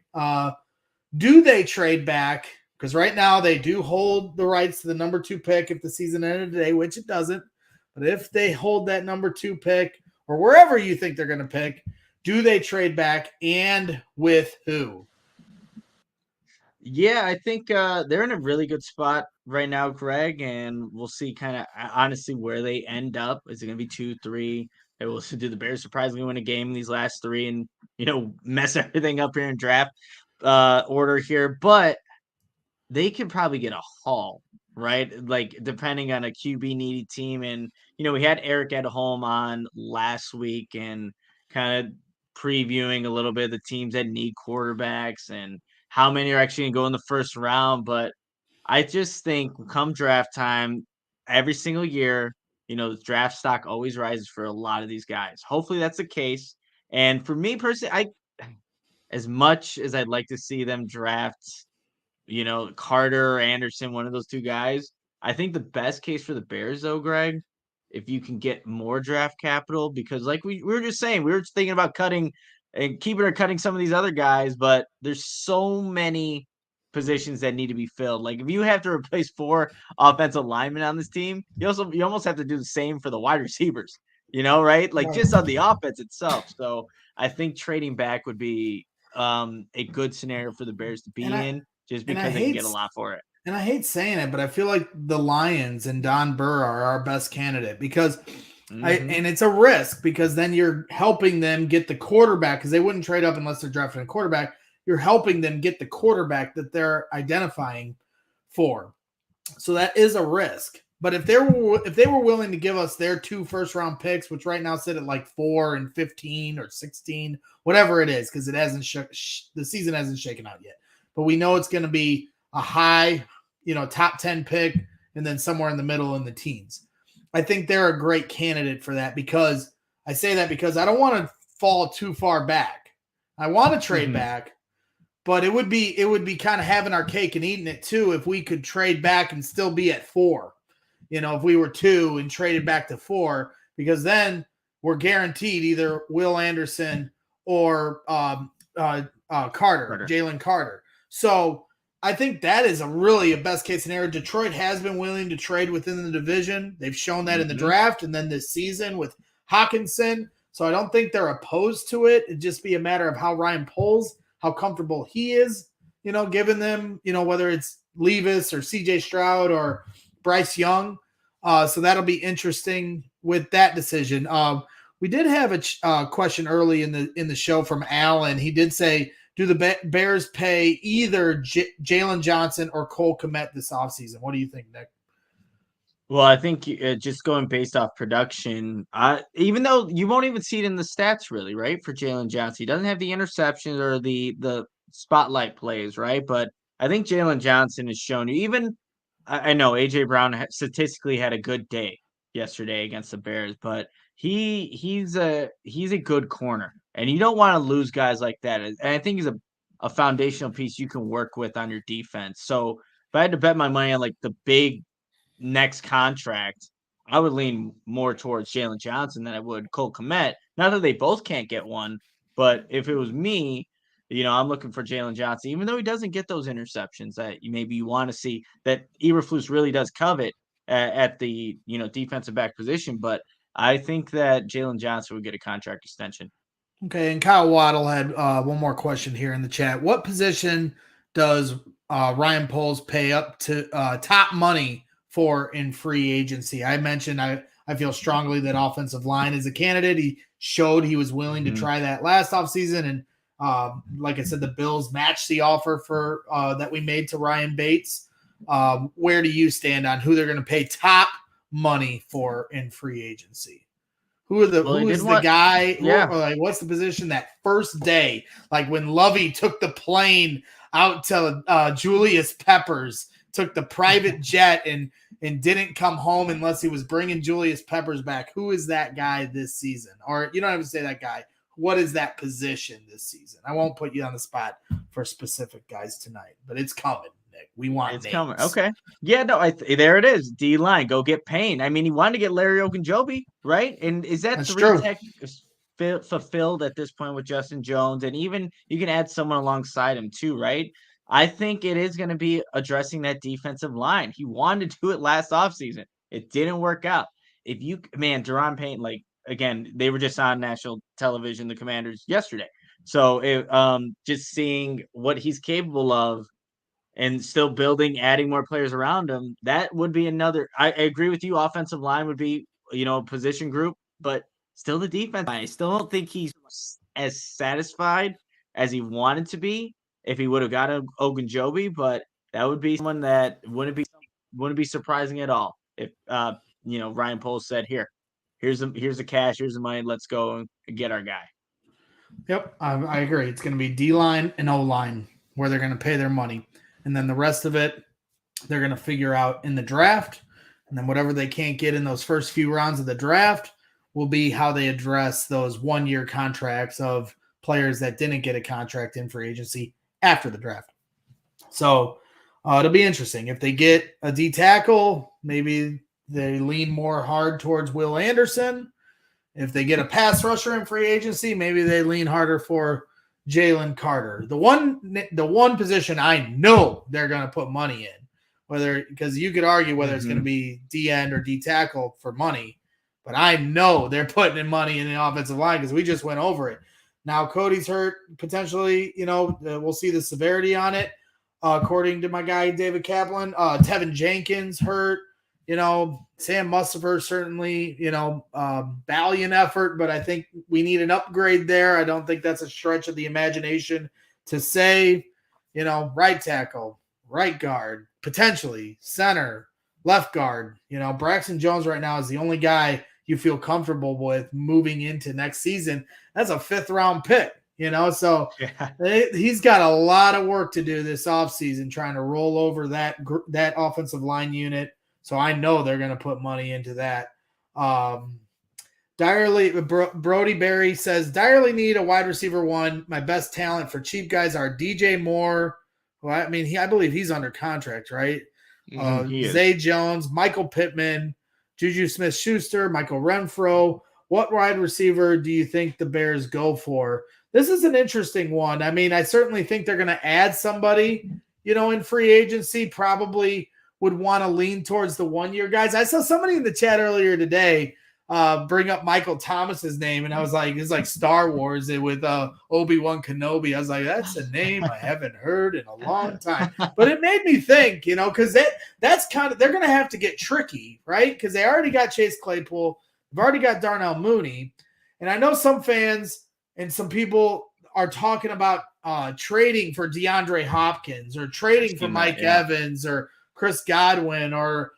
do they trade back? Because right now they do hold the rights to the number 2 pick if the season ended today, which it doesn't. But if they hold that number 2 pick or wherever you think they're going to pick, do they trade back, and with who? Yeah, I think they're in a really good spot right now, Greg, and we'll see kind of honestly where they end up. Is it going to be 2, 3? Will do the Bears surprisingly win a game in these last 3 and mess everything up here in draft order here? But they could probably get a haul, right? Like depending on a QB needy team. And, we had Eric at home on last week and kind of previewing a little bit of the teams that need quarterbacks and how many are actually going to go in the first round. But I just think come draft time, every single year, the draft stock always rises for a lot of these guys. Hopefully that's the case. And for me personally, as much as I'd like to see them draft Carter or Anderson, one of those 2 guys. I think the best case for the Bears, though, Greg, if you can get more draft capital, because like we were just saying, we were just thinking about cutting and keeping or cutting some of these other guys, but there's so many positions that need to be filled. Like if you have to replace 4 offensive linemen on this team, you almost have to do the same for the wide receivers, right? Like just on the offense itself. So I think trading back would be a good scenario for the Bears to be in. Just because they can get a lot for it. And I hate saying it, but I feel like the Lions and Don Burr are our best candidate because and it's a risk because then you're helping them get the quarterback because they wouldn't trade up unless they're drafting a quarterback. You're helping them get the quarterback that they're identifying for. So that is a risk. But if they were willing to give us their 2 first-round picks, which right now sit at like 4 and 15 or 16, whatever it is, because it hasn't the season hasn't shaken out yet. But we know it's going to be a high, top 10 pick and then somewhere in the middle in the teens. I think they're a great candidate for that because I say that because I don't want to fall too far back. I want to trade back, but it would be kind of having our cake and eating it too if we could trade back and still be at 4. If we were 2 and traded back to 4, because then we're guaranteed either Will Anderson or Carter, Jalen Carter. So I think that is a best case scenario. Detroit has been willing to trade within the division. They've shown that in the draft and then this season with Hawkinson. So I don't think they're opposed to it. It'd just be a matter of how Ryan Poles, how comfortable he is, giving them, whether it's Levis or CJ Stroud or Bryce Young. So that'll be interesting with that decision. We did have a question early in the show from Alan. He did say, do the Bears pay either Jalen Johnson or Cole Kmet this offseason? What do you think, Nick? Well, I think just going based off production, even though you won't even see it in the stats really, right, for Jalen Johnson. He doesn't have the interceptions or the spotlight plays, right? But I think Jalen Johnson has shown you, even I know A.J. Brown statistically had a good day yesterday against the Bears, but he's a good corner, and you don't want to lose guys like that. And I think he's a foundational piece you can work with on your defense. So if I had to bet my money on like the big next contract, I would lean more towards Jalen Johnson than I would Cole Kmet. Not that they both can't get one, but if it was me, I'm looking for Jalen Johnson, even though he doesn't get those interceptions that maybe you want to see, that Eberflus really does covet at the defensive back position. But I think that Jalen Johnson would get a contract extension. Okay, and Kyle Waddle had one more question here in the chat. What position does Ryan Poles pay up to top money for in free agency? I mentioned I feel strongly that offensive line is a candidate. He showed he was willing to try that last offseason, and like I said, the Bills matched the offer for that we made to Ryan Bates. Where do you stand on who they're going to pay top money for in free agency? Who is the guy? Like, what's the position that first day? Like when Lovey took the plane out to Julius Peppers, took the private jet and didn't come home unless he was bringing Julius Peppers back. Who is that guy this season? Or you don't have to say that guy. What is that position this season? I won't put you on the spot for specific guys tonight, but it's coming, Nick. We want names. Coming. Okay. Yeah, no, there it is. D-line, go get Payne. I mean, he wanted to get Larry Ogunjobi, right? And is that That's 3 true. tech fulfilled at this point with Justin Jones? And even you can add someone alongside him too, right? I think it is going to be addressing that defensive line. He wanted to do it last offseason. It didn't work out. Daron Payne, like, again, they were just on national television, the Commanders, yesterday. So just seeing what he's capable of and still building, adding more players around him, that would be another. I agree with you. Offensive line would be, a position group, but still the defense. I still don't think he's as satisfied as he wanted to be if he would have got Ogunjobi, but that would be someone that wouldn't be surprising at all if Ryan Poles said, here's the cash, here's the money, let's go and get our guy. Yep, I agree. It's going to be D-line and O-line where they're going to pay their money. And then the rest of it, they're going to figure out in the draft. And then whatever they can't get in those first few rounds of the draft will be how they address those one-year contracts of players that didn't get a contract in free agency after the draft. So it'll be interesting. If they get a D tackle, maybe they lean more hard towards Will Anderson. If they get a pass rusher in free agency, maybe they lean harder for Jalen Carter. The one position I know they're going to put money in, because you could argue whether it's going to be D end or D tackle for money, but I know they're putting in money in the offensive line because we just went over it. Now Cody's hurt potentially. We'll see the severity on it. According to my guy David Kaplan, Tevin Jenkins hurt. Sam Mustipher certainly, valiant effort, but I think we need an upgrade there. I don't think that's a stretch of the imagination to say, right tackle, right guard, potentially center, left guard. Braxton Jones right now is the only guy you feel comfortable with moving into next season. That's a 5th round pick, so he's got a lot of work to do this offseason trying to roll over that offensive line unit. So I know they're going to put money into that. Brody Berry says, direly need a wide receiver one. My best talent for cheap guys are DJ Moore. Well, I mean, I believe he's under contract, right? Zay Jones, Michael Pittman, Juju Smith-Schuster, Michael Renfro. What wide receiver do you think the Bears go for? This is an interesting one. I mean, I certainly think they're going to add somebody, in free agency. Probably would want to lean towards the one-year guys. I saw somebody in the chat earlier today bring up Michael Thomas's name, and I was like, it's like Star Wars with Obi-Wan Kenobi. I was like, that's a name I haven't heard in a long time. But it made me think, because that's kind of, they're going to have to get tricky, right? Because they already got Chase Claypool. They've already got Darnell Mooney. And I know some fans and some people are talking about trading for DeAndre Hopkins or trading for Mike Evans or Chris Godwin or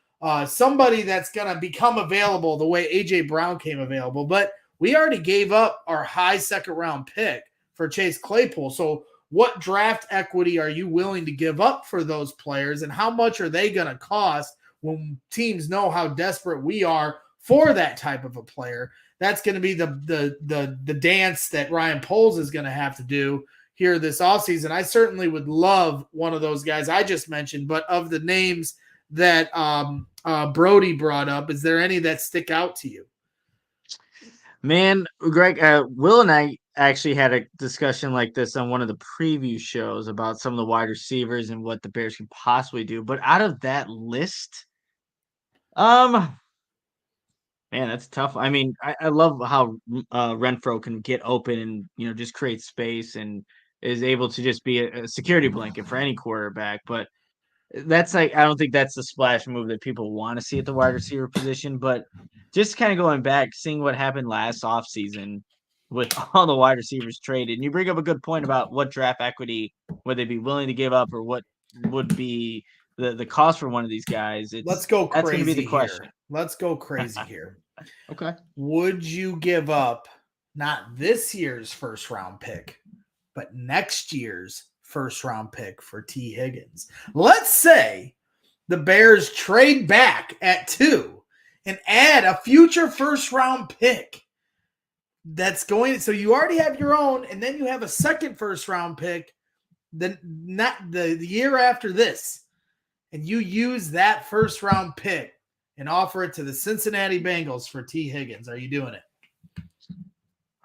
somebody that's going to become available the way A.J. Brown came available. But we already gave up our high second-round pick for Chase Claypool. So what draft equity are you willing to give up for those players, and how much are they going to cost when teams know how desperate we are for that type of a player? That's going to be the dance that Ryan Poles is going to have to do here this offseason. I certainly would love one of those guys I just mentioned, but of the names that Brody brought up, is there any that stick out to you? Man, Greg, Will and I actually had a discussion like this on one of the preview shows about some of the wide receivers and what the Bears could possibly do. But out of that list, man, that's tough. I mean, I love how Renfro can get open and, just create space and is able to just be a security blanket for any quarterback. But that's I don't think that's the splash move that people want to see at the wide receiver position. But just kind of going back, seeing what happened last offseason with all the wide receivers traded, and you bring up a good point about what draft equity would they be willing to give up, or what would be the cost for one of these guys. Let's go crazy. That's going to be the question. Here. Let's go crazy here. Okay. Would you give up not this year's first round pick, but next year's first round pick for T. Higgins? Let's say the Bears trade back at 2 and add a future first round pick. That's going, so you already have your own, and then you have a second first round pick, then not the year after this, and you use that first round pick and offer it to the Cincinnati Bengals for T. Higgins. Are you doing it?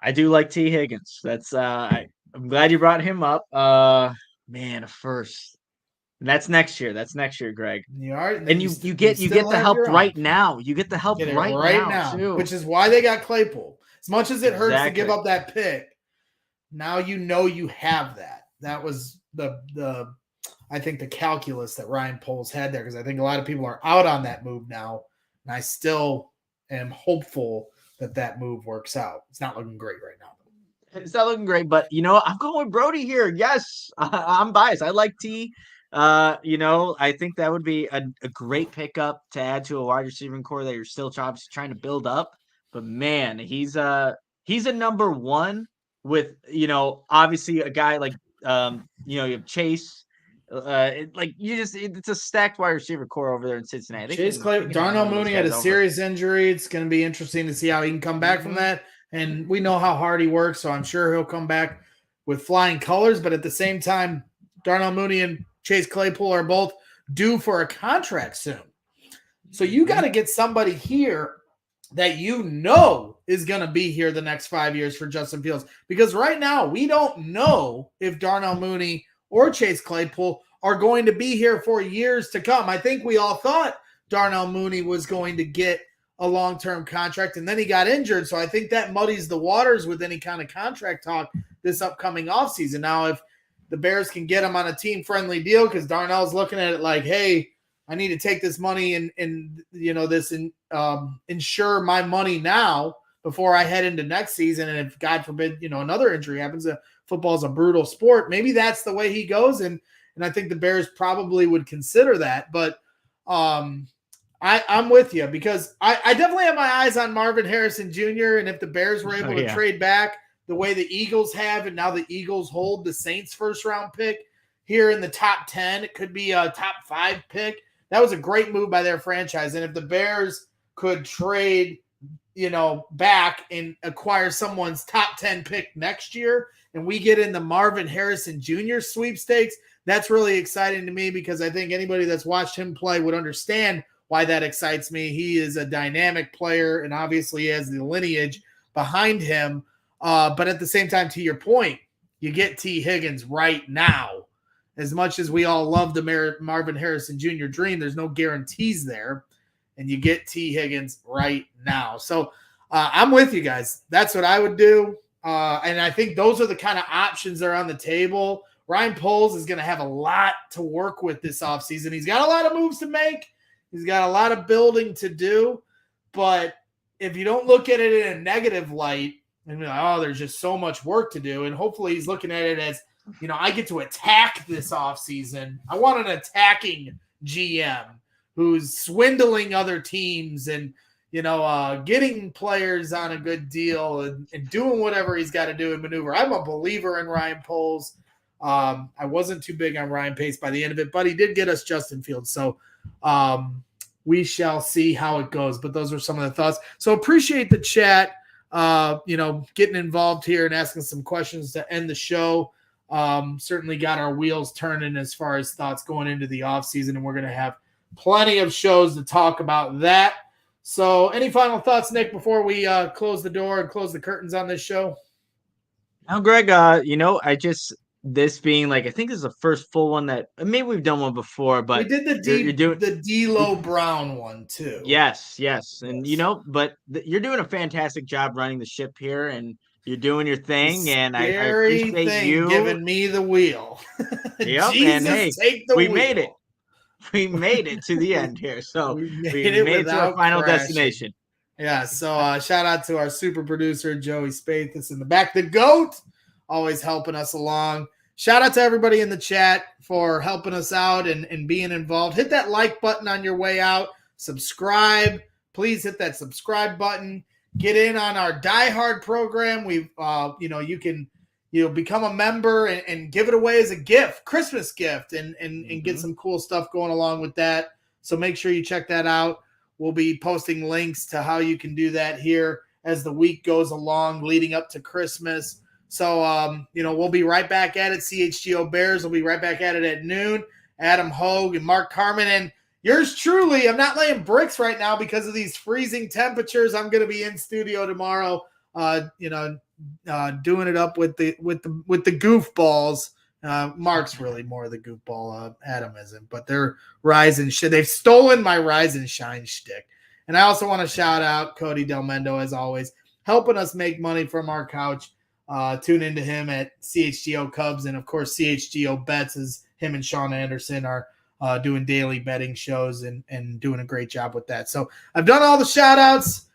I do like T. Higgins. That's I'm glad you brought him up. Man, a first. And that's next year. That's next year, Greg. You are, and you get the help right now. You get the help right now too. Which is why they got Claypool. As much as it hurts to give up that pick, now you have that. That was the I think the calculus that Ryan Poles had there, because I think a lot of people are out on that move now, and I still am hopeful that move works out. It's not looking great right now. It's not looking great, but I'm going with Brody here. Yes, I'm biased. I like T. I think that would be a great pickup to add to a wide receiving core that you're still trying to build up. But man, he's a number one with obviously a guy like you have Chase. It's a stacked wide receiver core over there in Cincinnati. Chase Clay, Darnell Mooney had a serious injury. It's going to be interesting to see how he can come back from that. And we know how hard he works, so I'm sure he'll come back with flying colors. But at the same time, Darnell Mooney and Chase Claypool are both due for a contract soon. So you got to get somebody here that is going to be here the next 5 years for Justin Fields. Because right now, we don't know if Darnell Mooney or Chase Claypool are going to be here for years to come. I think we all thought Darnell Mooney was going to get a long-term contract, and then he got injured. So I think that muddies the waters with any kind of contract talk this upcoming offseason. Now, if the Bears can get him on a team-friendly deal, because Darnell's looking at it like, hey, I need to take this money and insure my money now before I head into next season. And if, God forbid, another injury happens, football is a brutal sport. Maybe that's the way he goes. And I think the Bears probably would consider that. But I'm with you, because I definitely have my eyes on Marvin Harrison Jr. And if the Bears were able to trade back the way the Eagles have, and now the Eagles hold the Saints first round pick here in the top 10, it could be a top 5 pick. that was a great move by their franchise. And if the Bears could trade, back and acquire someone's top 10 pick next year, and we get in the Marvin Harrison Jr. sweepstakes, that's really exciting to me because I think anybody that's watched him play would understand why that excites me. He is a dynamic player, and obviously he has the lineage behind him. But at the same time, to your point, you get T. Higgins right now. As much as we all love the Marvin Harrison Jr. dream, there's no guarantees there. And you get T. Higgins right now. So I'm with you guys. That's what I would do. And I think those are the kind of options that are on the table. Ryan Poles is going to have a lot to work with this offseason. He's got a lot of moves to make. He's got a lot of building to do. But if you don't look at it in a negative light, and be like, oh, there's just so much work to do. And hopefully he's looking at it as, I get to attack this offseason. I want an attacking GM who's swindling other teams and, getting players on a good deal and doing whatever he's got to do and maneuver. I'm a believer in Ryan Poles. I wasn't too big on Ryan Pace by the end of it, but he did get us Justin Fields. So we shall see how it goes. But those are some of the thoughts. So appreciate the chat, getting involved here and asking some questions to end the show. Certainly got our wheels turning as far as thoughts going into the offseason, and we're going to have plenty of shows to talk about that. So any final thoughts, Nick, before we close the door and close the curtains on this show? No, Greg, this being I think this is the first full one that maybe we've done one before, but we did the D'Lo Brown one too. Yes. And but you're doing a fantastic job running the ship here, and you're doing your thing, and I appreciate you giving me the wheel. Yep, Jesus, and hey, take the we wheel. made it. We made it to the end here, so we made it to our final destination. Yeah, so shout out to our super producer, Joey Spathis in the back. The GOAT, always helping us along. Shout out to everybody in the chat for helping us out and being involved. Hit that like button on your way out. Subscribe. Please hit that subscribe button. Get in on our Die Hard program. We've, you can, become a member and give it away as a gift, Christmas gift, and get some cool stuff going along with that. So make sure you check that out. We'll be posting links to how you can do that here as the week goes along leading up to Christmas. So, we'll be right back at it. CHGO Bears will be right back at it at noon. Adam Hogue and Mark Carmen. And yours truly, I'm not laying bricks right now because of these freezing temperatures. I'm going to be in studio tomorrow, doing it up with the goofballs. Mark's really more of the goofball. Adam isn't, but they're rise and shine. They've stolen my rise and shine shtick. And I also want to shout out Cody Delmendo, as always, helping us make money from our couch. Tune into him at CHGO Cubs, and of course CHGO Bets, as him and Sean Anderson are doing daily betting shows and doing a great job with that. So I've done all the shout outs.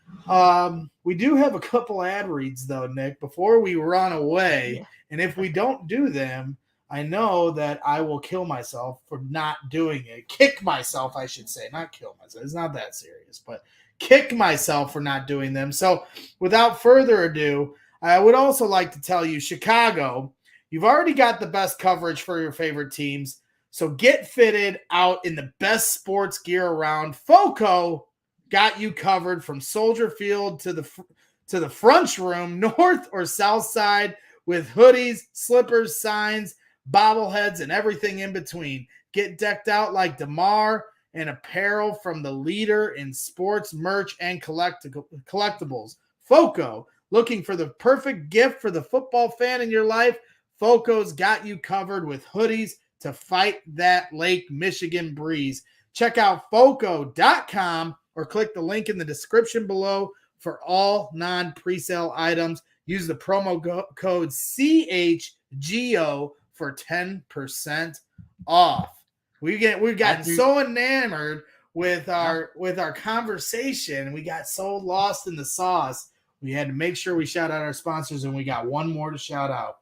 We do have a couple ad reads though, Nick, before we run away. And if we don't do them, I know that I will kill myself for not doing it. Kick myself, I should say, not kill myself. It's not that serious, but kick myself for not doing them. So without further ado, I would also like to tell you, Chicago, you've already got the best coverage for your favorite teams. So get fitted out in the best sports gear around. FOCO got you covered from Soldier Field to the front room, north or south side, with hoodies, slippers, signs, bobbleheads, and everything in between. Get decked out like DeMar and apparel from the leader in sports merch and collectibles. FOCO. Looking for the perfect gift for the football fan in your life? FOCO's got you covered with hoodies to fight that Lake Michigan breeze. Check out FOCO.com or click the link in the description below for all non-presale items. Use the promo code CHGO for 10% off. We've gotten so enamored with our conversation. We got so lost in the sauce. We had to make sure we shout out our sponsors, and we got one more to shout out.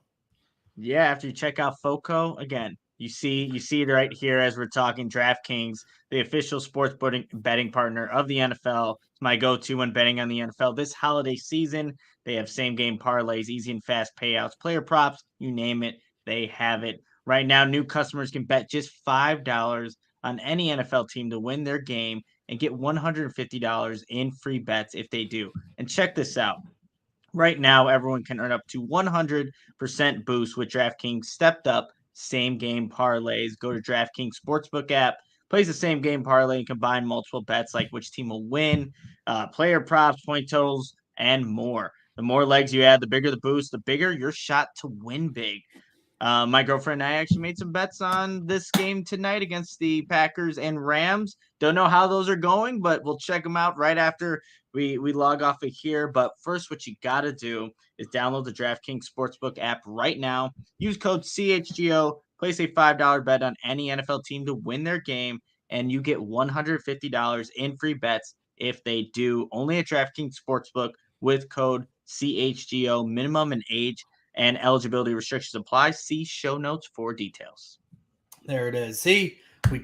Yeah, after you check out FOCO, again, you see it right here as we're talking. DraftKings, the official sports betting partner of the NFL. It's my go-to when betting on the NFL. This holiday season, they have same-game parlays, easy and fast payouts, player props, you name it, they have it. Right now, new customers can bet just $5 on any NFL team to win their game and get $150 in free bets if they do. And check this out. Right now, everyone can earn up to 100% boost with DraftKings stepped up same game parlays. Go to DraftKings Sportsbook app, plays the same game parlay, and combine multiple bets like which team will win, player props, point totals, and more. The more legs you add, the bigger the boost, the bigger your shot to win big. My girlfriend and I actually made some bets on this game tonight against the Packers and Rams. Don't know how those are going, but we'll check them out right after we log off of here. But first, what you got to do is download the DraftKings Sportsbook app right now. Use code CHGO. Place a $5 bet on any NFL team to win their game, and you get $150 in free bets if they do. Only at DraftKings Sportsbook with code CHGO. Minimum and age and eligibility restrictions apply. See show notes for details. There it is. See, we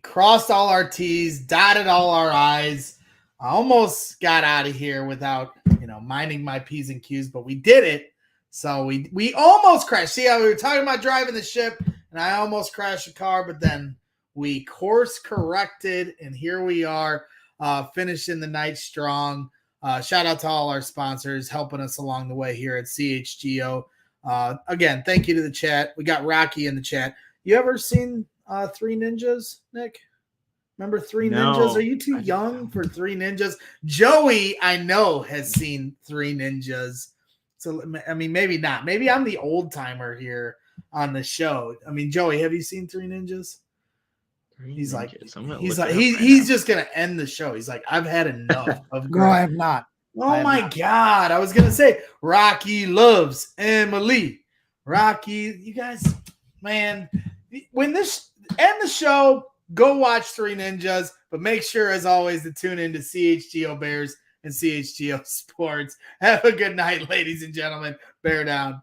crossed all our T's, dotted all our I's. I almost got out of here without, minding my P's and Q's, but we did it. So we almost crashed. See how we were talking about driving the ship, and I almost crashed the car, but then we course corrected, and here we are, finishing the night strong. Shout out to all our sponsors helping us along the way here at CHGO. Again, thank you to the chat. We got Rocky in the chat. You ever seen Three Ninjas, Nick? Remember Three Ninjas? Are you too young for Three Ninjas? Joey, I know, has seen Three Ninjas. So, maybe not. Maybe I'm the old timer here on the show. Joey, have you seen Three Ninjas? He's just gonna end the show. He's like, I've had enough of. No, I have not. Oh my God! I was gonna say Rocky loves Emily. Rocky, you guys, man, when this end the show, go watch Three Ninjas. But make sure, as always, to tune in to CHGO Bears and CHGO Sports. Have a good night, ladies and gentlemen. Bear down.